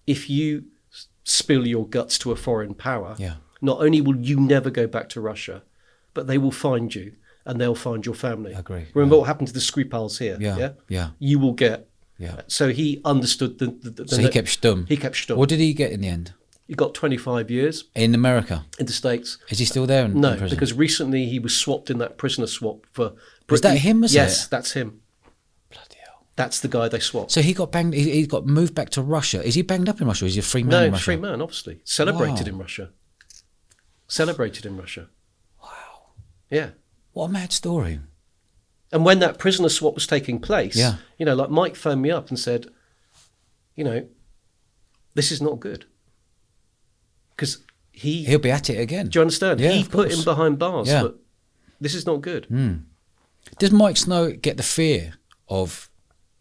Speaker 1: if you spill your guts to a foreign power, not only will you never go back to Russia, but they will find you. And they'll find your family.
Speaker 2: I agree.
Speaker 1: Remember what happened to the Skripals here?
Speaker 2: Yeah.
Speaker 1: You will get.
Speaker 2: Yeah.
Speaker 1: So he understood the
Speaker 2: so he kept stum.
Speaker 1: He kept stum.
Speaker 2: What did he get in the end?
Speaker 1: He got 25 years.
Speaker 2: In America?
Speaker 1: In the States.
Speaker 2: Is he still there in
Speaker 1: No,
Speaker 2: prison?
Speaker 1: because recently he was swapped in that prisoner swap for...
Speaker 2: Was that him, was it?
Speaker 1: Yes, that's him.
Speaker 2: Bloody hell.
Speaker 1: That's the guy they swapped.
Speaker 2: So he got banged, he got moved back to Russia. Is he banged up in Russia? Or is he a free man in Russia?
Speaker 1: No, free man, obviously. Celebrated
Speaker 2: Wow.
Speaker 1: in Russia. Celebrated in Russia.
Speaker 2: Wow.
Speaker 1: Yeah.
Speaker 2: What a mad story.
Speaker 1: And when that prisoner swap was taking place,
Speaker 2: Yeah.
Speaker 1: you know, like Mike phoned me up and said, you know, this is not good. Because
Speaker 2: he'll be at it again.
Speaker 1: Do you understand?
Speaker 2: Yeah,
Speaker 1: He
Speaker 2: of
Speaker 1: put
Speaker 2: course.
Speaker 1: him behind bars,
Speaker 2: Yeah.
Speaker 1: but this is not good.
Speaker 2: Does Mike Snow get the fear of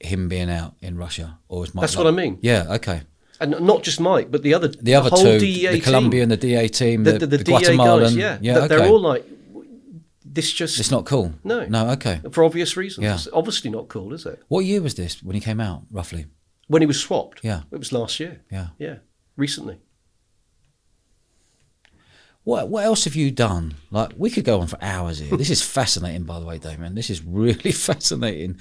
Speaker 2: him being out in Russia? Or is Mike
Speaker 1: That's what I mean.
Speaker 2: Yeah, okay.
Speaker 1: And not just Mike, but the other whole
Speaker 2: two,
Speaker 1: DEA
Speaker 2: the Colombian, the DA team, the
Speaker 1: DEA
Speaker 2: Guatemalan.
Speaker 1: guys, yeah. They're
Speaker 2: okay.
Speaker 1: all like, this just...
Speaker 2: It's not cool.
Speaker 1: No.
Speaker 2: No, okay.
Speaker 1: For obvious reasons.
Speaker 2: Yeah.
Speaker 1: It's obviously not cool, is it?
Speaker 2: What year was this when he came out, roughly?
Speaker 1: When he was swapped.
Speaker 2: Yeah.
Speaker 1: It was last year.
Speaker 2: Yeah.
Speaker 1: Yeah. Recently.
Speaker 2: What else have you done? Like, we could go on for hours here. This is fascinating, by the way, Damien. This is really fascinating.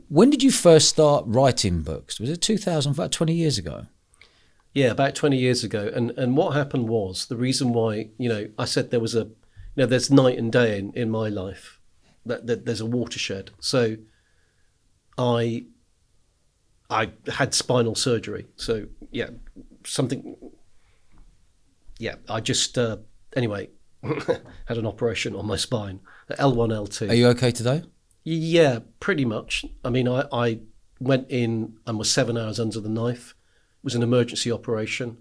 Speaker 2: When did you first start writing books? Was it 2000, about 20 years ago?
Speaker 1: Yeah, about 20 years ago. And what happened was, the reason why, you know, I said there was a, you know, there's night and day in my life. That there's a watershed. So I had spinal surgery. So, yeah, something... Yeah, I just, anyway, had an operation on my spine, L1, L2.
Speaker 2: Are you okay today?
Speaker 1: Yeah, pretty much. I mean, I went in and was 7 hours under the knife. It was an emergency operation.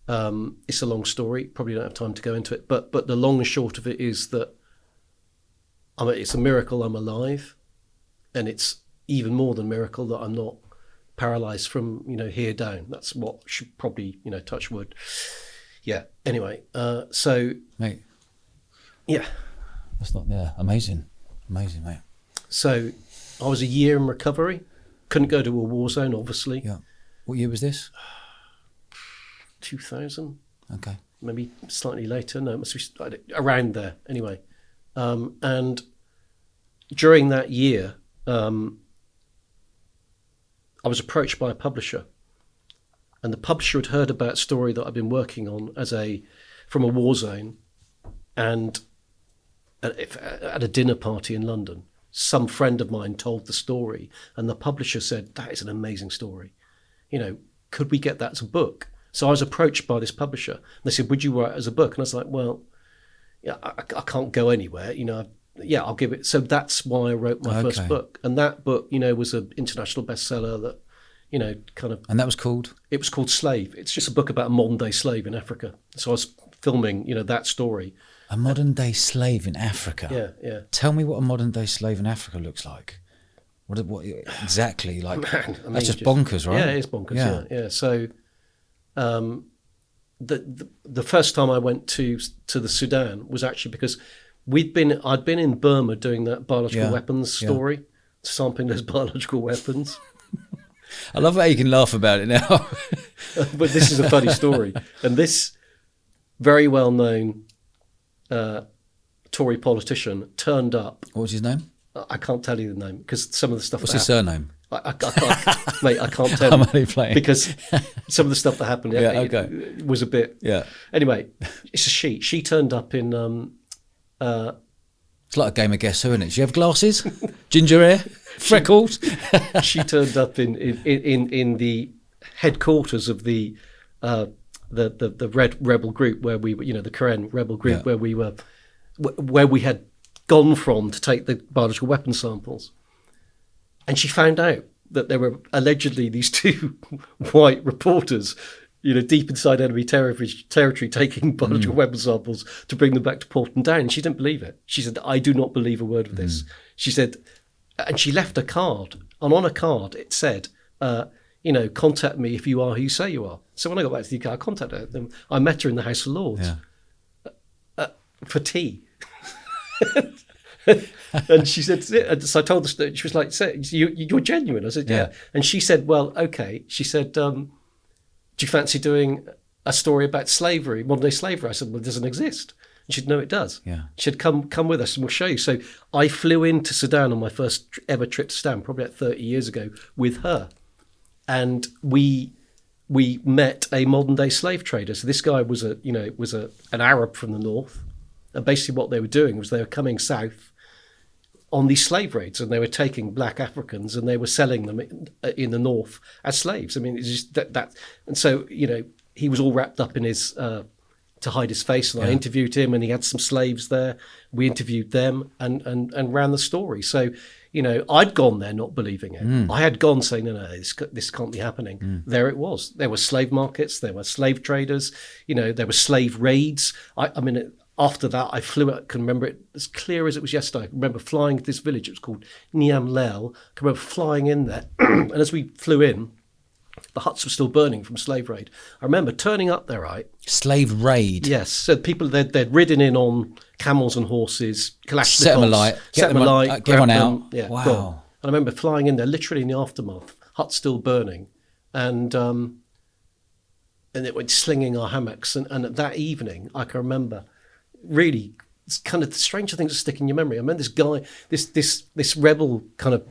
Speaker 1: It's a long story. Probably don't have time to go into it. But the long and short of it is that it's a miracle I'm alive. And it's even more than a miracle that I'm not paralysed from, you know, here down. That's what should probably, you know, touch wood. Yeah. Anyway, so...
Speaker 2: Mate.
Speaker 1: Yeah.
Speaker 2: That's not... Yeah, amazing. Amazing, mate.
Speaker 1: So I was a year in recovery. Couldn't go to a war zone, obviously.
Speaker 2: Yeah. What year was this?
Speaker 1: 2000.
Speaker 2: Okay.
Speaker 1: Maybe slightly later. No, it must be around there anyway. And during that year, I was approached by a publisher, and the publisher had heard about a story that I've been working on from a war zone, and at a dinner party in London, some friend of mine told the story, and the publisher said, "That is an amazing story. Could we get that as a book?" So I was approached by this publisher. And they said, "Would you write it as a book?" And I was like, "Well, yeah, I can't go anywhere. Yeah, I'll give it." So that's why I wrote my first book. And that book, was an international bestseller that, kind of...
Speaker 2: And that was called?
Speaker 1: It was called Slave. It's just a book about a modern-day slave in Africa. So I was filming, that story.
Speaker 2: A modern-day slave in Africa?
Speaker 1: Yeah, yeah.
Speaker 2: Tell me what a modern-day slave in Africa looks like. What exactly? Like, man, that's just bonkers, right?
Speaker 1: Yeah, it is bonkers, yeah. So the first time I went to the Sudan was actually because I'd been in Burma doing that biological weapons story, sampling those biological weapons.
Speaker 2: I love how you can laugh about it now.
Speaker 1: But this is a funny story. And this very well-known Tory politician turned up.
Speaker 2: What was his name?
Speaker 1: I can't tell you the name because some of the stuff...
Speaker 2: What's his surname?
Speaker 1: I can't, mate, I can't tell
Speaker 2: I'm only playing.
Speaker 1: Because some of the stuff that happened
Speaker 2: it
Speaker 1: was a bit...
Speaker 2: Yeah.
Speaker 1: Anyway, it's a she. She turned up in...
Speaker 2: it's like a game of Guess Who, isn't it? Do you have glasses? Ginger hair? Freckles?
Speaker 1: She turned up in the headquarters of the Red Rebel group where we were, the Karen Rebel group, where we had gone from to take the biological weapon samples. And she found out that there were allegedly these two white reporters, deep inside enemy territory taking biological weapon samples to bring them back to Porton Down. And she didn't believe it. She said, "I do not believe a word of this." She said, and she left a card. And on a card, it said, "Contact me if you are who you say you are." So when I got back to the UK, I contacted them. I met her in the House of Lords for tea. And she said, so I told her, she was like, "You're genuine?" I said, "Yeah." And she said, "Well, okay." She said, "Do you fancy doing a story about slavery, modern day slavery?" I said, "Well, it doesn't exist." And she said, "No, it does."
Speaker 2: Yeah.
Speaker 1: She said, come with us and we'll show you. So I flew into Sudan on my first ever trip to Sudan, probably like 30 years ago, with her. And we met a modern day slave trader. So this guy was an Arab from the north. And basically what they were doing was they were coming south on these slave raids, and they were taking black Africans and they were selling them in the north as slaves. I mean, it's just that. And so, he was all wrapped up in his, to hide his face, and I interviewed him, and he had some slaves there. We interviewed them and ran the story. So, I'd gone there not believing it. I had gone saying, no, this can't be happening. There it was. There were slave markets, there were slave traders, there were slave raids. I mean, after that, I flew out. I can remember it as clear as it was yesterday. I can remember flying to this village. It was called Niam Lel. I can remember flying in there. And as we flew in, the huts were still burning from slave raid. I remember turning up there, right?
Speaker 2: Slave raid?
Speaker 1: Yes. So people, they'd ridden in on camels and horses, Kalashnikovs.
Speaker 2: Set them alight.
Speaker 1: Set them alight.
Speaker 2: Get one out.
Speaker 1: Yeah,
Speaker 2: wow.
Speaker 1: Gone. And I remember flying in there, literally in the aftermath, huts still burning. And it went slinging our hammocks. And that evening, I can remember... really, it's kind of the stranger things that stick in your memory. I remember this guy, this rebel kind of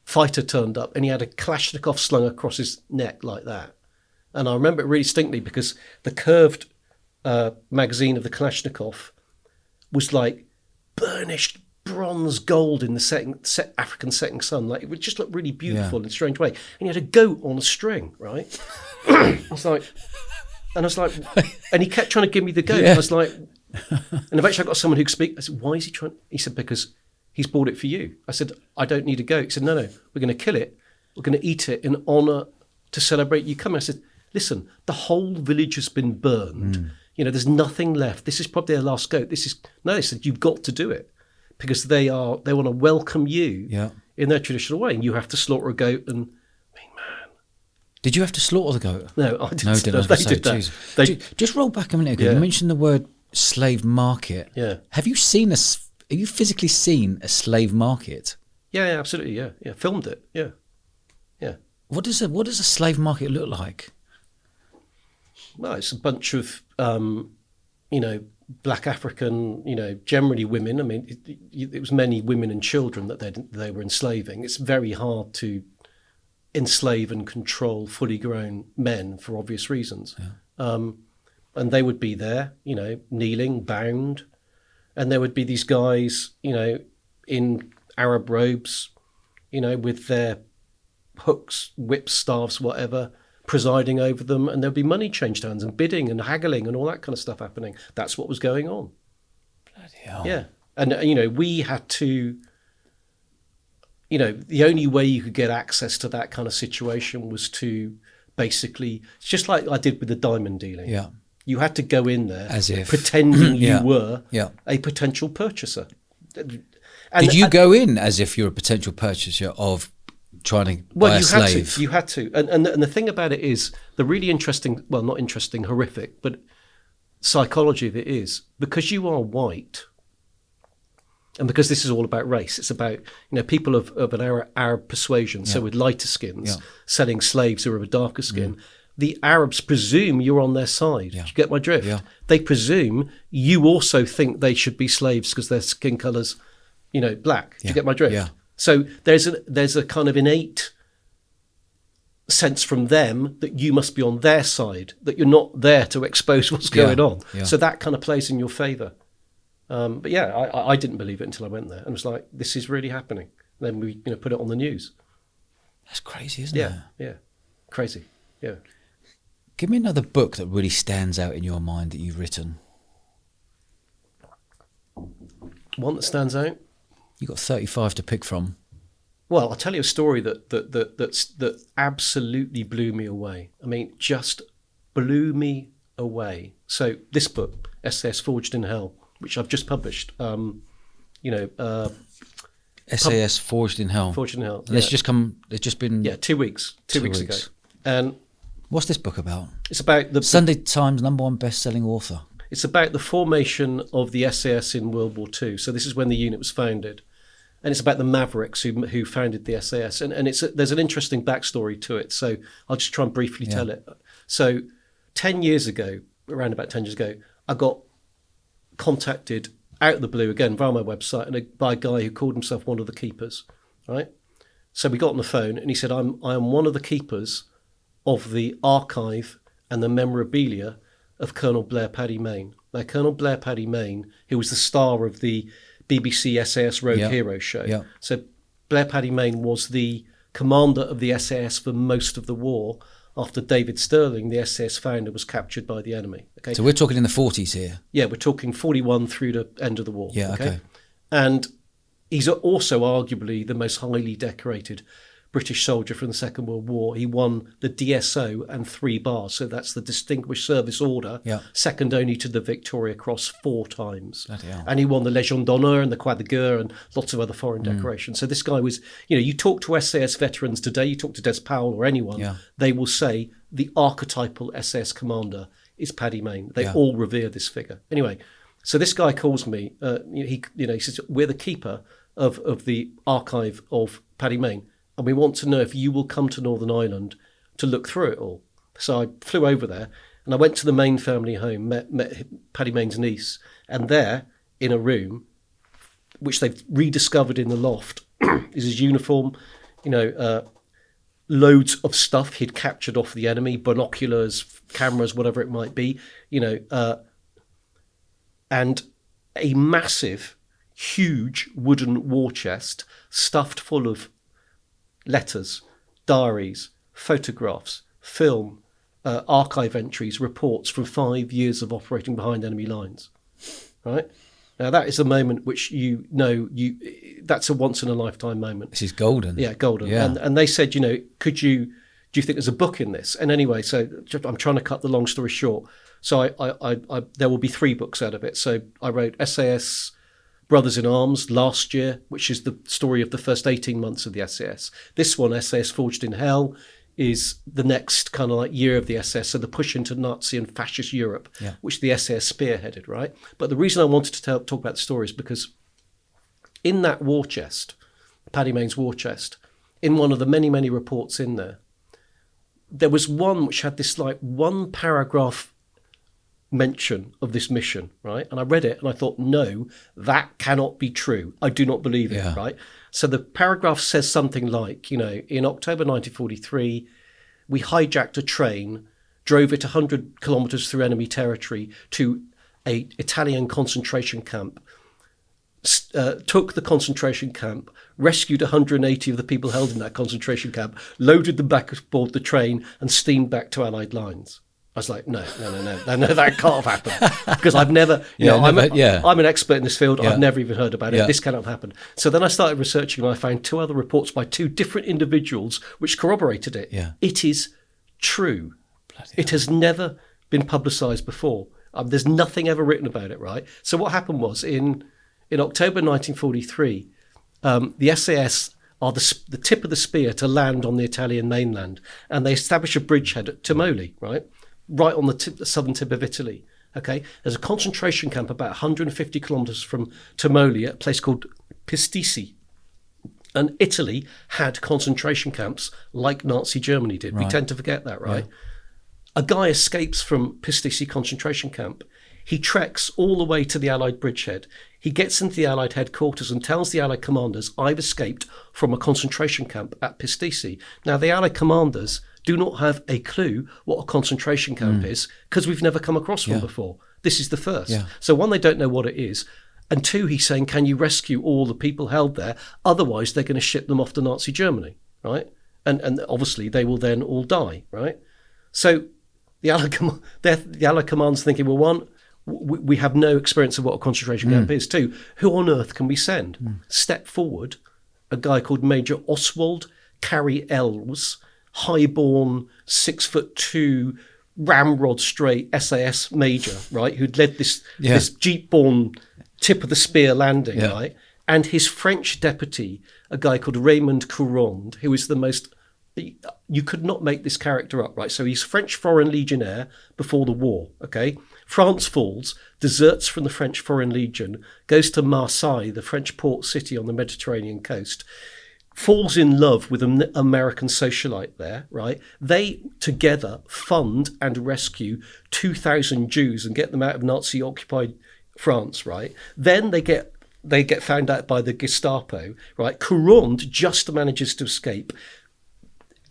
Speaker 1: fighter turned up, and he had a Kalashnikov slung across his neck like that. And I remember it really distinctly because the curved magazine of the Kalashnikov was like burnished bronze gold in the African setting sun. Like, it would just look really beautiful in a strange way. And he had a goat on a string, right? I was like, and he kept trying to give me the goat. I was like, and eventually I got someone who could speak. I said, "Why is he trying?" He said, "Because he's bought it for you." I said, "I don't need a goat." He said, No, we're going to kill it. We're going to eat it in honour to celebrate you coming. I said, "Listen, the whole village has been burned. There's nothing left. This is probably their last goat. No." They said, "You've got to do it because they want to welcome you in their traditional way. And you have to slaughter a goat." And I mean, man.
Speaker 2: Did you have to slaughter the goat?
Speaker 1: No, I didn't.
Speaker 2: No, didn't.
Speaker 1: They did that.
Speaker 2: Just roll back a minute ago. You mentioned the word slave market.
Speaker 1: Yeah.
Speaker 2: Have you physically seen a slave market?
Speaker 1: Yeah, absolutely. Yeah. Filmed it. Yeah.
Speaker 2: What does a slave market look like?
Speaker 1: Well, it's a bunch of, black African, generally women. I mean, it was many women and children that they were enslaving. It's very hard to enslave and control fully grown men for obvious reasons. Yeah. And they would be there, kneeling, bound. And there would be these guys, in Arab robes, with their hooks, whips, staffs, whatever, presiding over them. And there'd be money changed hands and bidding and haggling and all that kind of stuff happening. That's what was going on.
Speaker 2: Bloody hell.
Speaker 1: Yeah. And, we had to, the only way you could get access to that kind of situation was to basically, it's just like I did with the diamond dealing.
Speaker 2: Yeah.
Speaker 1: You had to go in there
Speaker 2: as if
Speaker 1: pretending
Speaker 2: yeah.
Speaker 1: you were
Speaker 2: yeah.
Speaker 1: a potential purchaser.
Speaker 2: Did you go in as if you're a potential purchaser of trying to buy a slave?
Speaker 1: You had to. And the thing about it is, the really interesting, well, not interesting, horrific, but psychology of it is, because you are white, and because this is all about race, it's about, people of an Arab persuasion, yeah. so with lighter skins, yeah. selling slaves who are of a darker skin, the Arabs presume you're on their side. Yeah. Do you get my drift? Yeah. They presume you also think they should be slaves because their skin colour's, black. Do you get my drift? Yeah. So there's a kind of innate sense from them that you must be on their side, that you're not there to expose what's going on. Yeah. So that kind of plays in your favour. But yeah, I didn't believe it until I went there and was like, this is really happening. Then we put it on the news.
Speaker 2: That's crazy, isn't it?
Speaker 1: Yeah, yeah. Crazy, yeah.
Speaker 2: Give me another book that really stands out in your mind that you've written.
Speaker 1: One that stands out?
Speaker 2: You've got 35 to pick from.
Speaker 1: Well, I'll tell you a story that absolutely blew me away. I mean, just blew me away. So this book, SAS Forged in Hell, which I've just published,
Speaker 2: SAS Forged in Hell.
Speaker 1: Forged in Hell.
Speaker 2: And it's just been...
Speaker 1: Yeah, 2 weeks. Two weeks ago. And
Speaker 2: what's this book about?
Speaker 1: It's about the
Speaker 2: Sunday Times #1 best-selling author.
Speaker 1: It's about the formation of the SAS in World War II. So this is when the unit was founded. And it's about the Mavericks who founded the SAS. And there's an interesting backstory to it. So I'll just try and briefly tell it. So 10 years ago, around about 10 years ago, I got contacted out of the blue, again, via my website, by a guy who called himself one of the keepers, right? So we got on the phone and he said, I am one of the keepers of the archive and the memorabilia of Colonel Blair Paddy Mayne. Now, Colonel Blair Paddy Mayne, who was the star of the BBC SAS Rogue Hero show. Yeah. So Blair Paddy Mayne was the commander of the SAS for most of the war after David Stirling, the SAS founder, was captured by the enemy. Okay.
Speaker 2: So we're talking in the 40s here.
Speaker 1: Yeah, we're talking 41 through the end of the war.
Speaker 2: Yeah, okay.
Speaker 1: And he's also arguably the most highly decorated British soldier from the Second World War. He won the DSO and 3 bars, so that's the Distinguished Service Order, second only to the Victoria Cross 4 times. And he won the Légion d'Honneur and the Croix de Guerre and lots of other foreign decorations. So this guy was, you talk to SAS veterans today, you talk to Des Powell or anyone, they will say the archetypal SAS commander is Paddy Mayne. They all revere this figure. Anyway, so this guy calls me, he says, we're the keeper of the archive of Paddy Mayne, and we want to know if you will come to Northern Ireland to look through it all. So I flew over there and I went to the Mayne family home, met Paddy Mayne's niece, and there, in a room, which they've rediscovered in the loft, is his uniform, loads of stuff he'd captured off the enemy, binoculars, cameras, whatever it might be, and a massive, huge wooden war chest stuffed full of letters, diaries, photographs, film, archive entries, reports from 5 years of operating behind enemy lines. Right? Now that is a moment which that's a once in a lifetime moment.
Speaker 2: This is golden.
Speaker 1: Yeah, golden. Yeah. And they said, do you think there's a book in this? And anyway, so I'm trying to cut the long story short. So I there will be 3 books out of it. So I wrote SAS Brothers in Arms last year, which is the story of the first 18 months of the SAS. This one, SAS Forged in Hell, is the next kind of like year of the SAS, so the push into Nazi and fascist Europe, which the SAS spearheaded, right? But the reason I wanted to talk about the story is because in that war chest, Paddy Mayne's war chest, in one of the many, many reports in there, there was one which had this like one paragraph mention of this mission, right? And I read it and I thought, no, that cannot be true. I do not believe it, right? So the paragraph says something like, you know, in October 1943, we hijacked a train, drove it 100 kilometers through enemy territory to a Italian concentration camp, took the concentration camp, rescued 180 of the people held in that concentration camp, loaded them back aboard the train and steamed back to Allied lines. I was like, no, that can't have happened, because I've never, I'm an expert in this field. I've never even heard about it. This cannot have happened. So then I started researching and I found 2 other reports by 2 different individuals which corroborated it.
Speaker 2: Yeah.
Speaker 1: It is true. It has never been publicised before. There's nothing ever written about it, right? So what happened was in October 1943, the SAS are the tip of the spear to land on the Italian mainland, and they establish a bridgehead at Termoli, right on the southern tip of Italy. Okay, there's a concentration camp about 150 kilometres from Termoli at a place called Pistici. And Italy had concentration camps like Nazi Germany did. Right. We tend to forget that, right? Yeah. A guy escapes from Pistici concentration camp. He treks all the way to the Allied bridgehead. He gets into the Allied headquarters and tells the Allied commanders, I've escaped from a concentration camp at Pistici. Now, the Allied commanders do not have a clue what a concentration camp is, because we've never come across one before. This is the first. Yeah. So 1, they don't know what it is. And 2, he's saying, can you rescue all the people held there? Otherwise, they're going to ship them off to Nazi Germany, right? And obviously, they will then all die, right? So the Allied command's thinking, well, 1, we have no experience of what a concentration camp is. 2, who on earth can we send? Step forward, a guy called Major Oswald Carey-Ells, highborn, 6'2", ramrod straight SAS major, right, who'd led this jeep-borne tip of the spear landing, right, and his French deputy, a guy called Raymond Courond, who is the most, you could not make this character up, right? So he's French Foreign Legionnaire before the war, okay? France falls, deserts from the French Foreign Legion, goes to Marseille, the French port city on the Mediterranean coast, falls in love with an American socialite there, right? They together fund and rescue 2,000 Jews and get them out of Nazi-occupied France, right? Then they get found out by the Gestapo, right? Courond just manages to escape.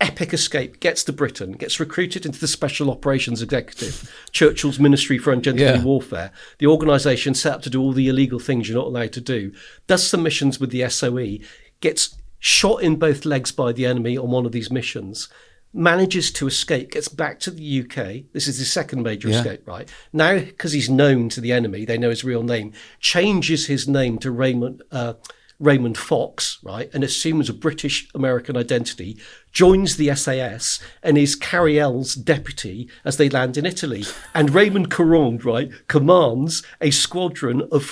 Speaker 1: Epic escape, gets to Britain, gets recruited into the Special Operations Executive, Churchill's Ministry for Ungentlemanly Warfare, the organisation set up to do all the illegal things you're not allowed to do, does some missions with the SOE, gets shot in both legs by the enemy on one of these missions, manages to escape, gets back to the UK. This is his second major escape, right? Now, because he's known to the enemy, they know his real name, changes his name to Raymond Fox, right, and assumes a British-American identity, joins the SAS and is Carey-Ells' deputy as they land in Italy. And Raymond Courond, right, commands a squadron of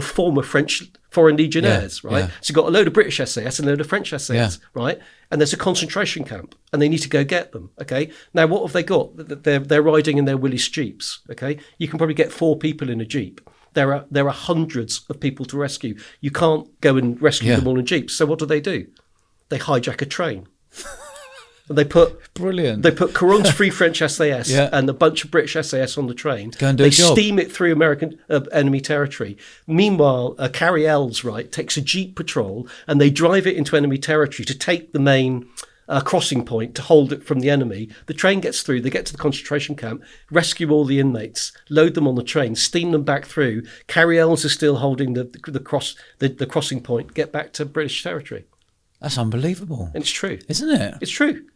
Speaker 1: former French Foreign Legionnaires, right? Yeah. So you've got a load of British SAS and a load of French SAS, right? And there's a concentration camp and they need to go get them, okay? Now, what have they got? They're riding in their Willys Jeeps, okay? You can probably get 4 people in a Jeep. There are hundreds of people to rescue. You can't go and rescue them all in Jeeps. So what do? They hijack a train. And they put Courond's Free French SAS and a bunch of British SAS on the train.
Speaker 2: Go and do a job.
Speaker 1: Steam it through American enemy territory. Meanwhile, Carey-Ells, right, takes a Jeep patrol and they drive it into enemy territory to take the main crossing point to hold it from the enemy. The train gets through, they get to the concentration camp, rescue all the inmates, load them on the train, steam them back through. Carey-Ells is still holding the crossing point, get back to British territory.
Speaker 2: That's unbelievable.
Speaker 1: And it's true.
Speaker 2: Isn't it?
Speaker 1: It's true.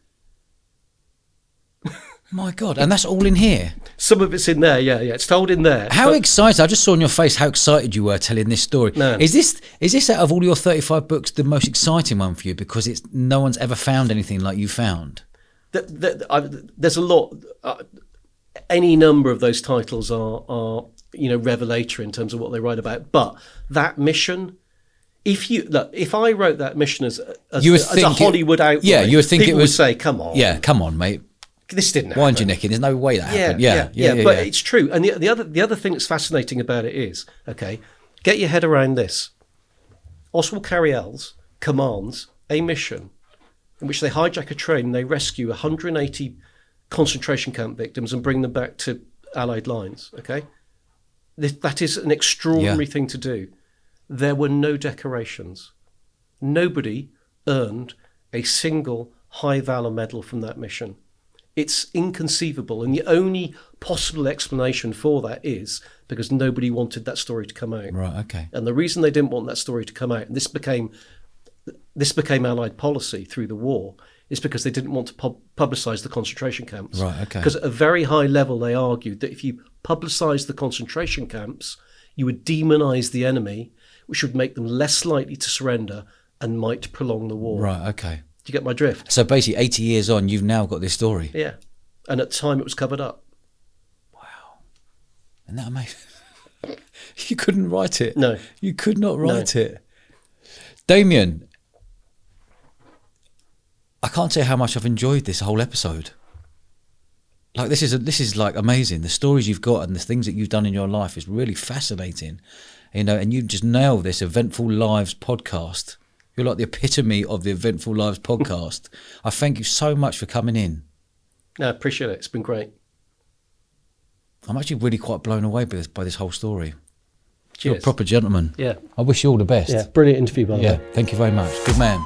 Speaker 2: My God, and that's all in here?
Speaker 1: Some of it's in there, yeah. It's told in there.
Speaker 2: How excited, I just saw on your face how excited you were telling this story. No. Is this out of all your 35 books the most exciting one for you, because no one's ever found anything like you found?
Speaker 1: There's a lot. Any number of those titles are revelatory in terms of what they write about. But that mission, if I wrote that mission as a Hollywood outline,
Speaker 2: you would think
Speaker 1: people would say, "Come on,
Speaker 2: come on, mate.
Speaker 1: This didn't happen.
Speaker 2: Wind your neck in. There's no way that happened."
Speaker 1: But it's true. And the other thing that's fascinating about it is, okay, get your head around this. Oswald Carey-Ells commands a mission in which they hijack a train and they rescue 180 concentration camp victims and bring them back to Allied lines. Okay, that is an extraordinary thing to do. There were no decorations. Nobody earned a single high valor medal from that mission. It's inconceivable, and the only possible explanation for that is because nobody wanted that story to come out.
Speaker 2: Right. Okay.
Speaker 1: And the reason they didn't want that story to come out, and this became Allied policy through the war, is because they didn't want to publicise the concentration camps.
Speaker 2: Right. Okay.
Speaker 1: Because at a very high level, they argued that if you publicised the concentration camps, you would demonise the enemy, which would make them less likely to surrender and might prolong the war.
Speaker 2: Right. Okay.
Speaker 1: Do you get my drift?
Speaker 2: So basically, 80 years on, you've now got this story.
Speaker 1: Yeah. And at the time, it was covered up.
Speaker 2: Wow. Isn't that amazing? You couldn't write it.
Speaker 1: No.
Speaker 2: You could not write it. Damien, I can't say how much I've enjoyed this whole episode. Like, this is like amazing. The stories you've got and the things that you've done in your life is really fascinating. You know, and you've just nailed this Eventful Lives podcast. You're like the epitome of the Eventful Lives podcast. I thank you so much for coming in.
Speaker 1: No, I appreciate it. It's been great.
Speaker 2: I'm actually really quite blown away by this whole story.
Speaker 1: Cheers.
Speaker 2: You're a proper gentleman.
Speaker 1: Yeah.
Speaker 2: I wish you all the best.
Speaker 1: Yeah, brilliant interview, by the way.
Speaker 2: Thank you very much. Good man.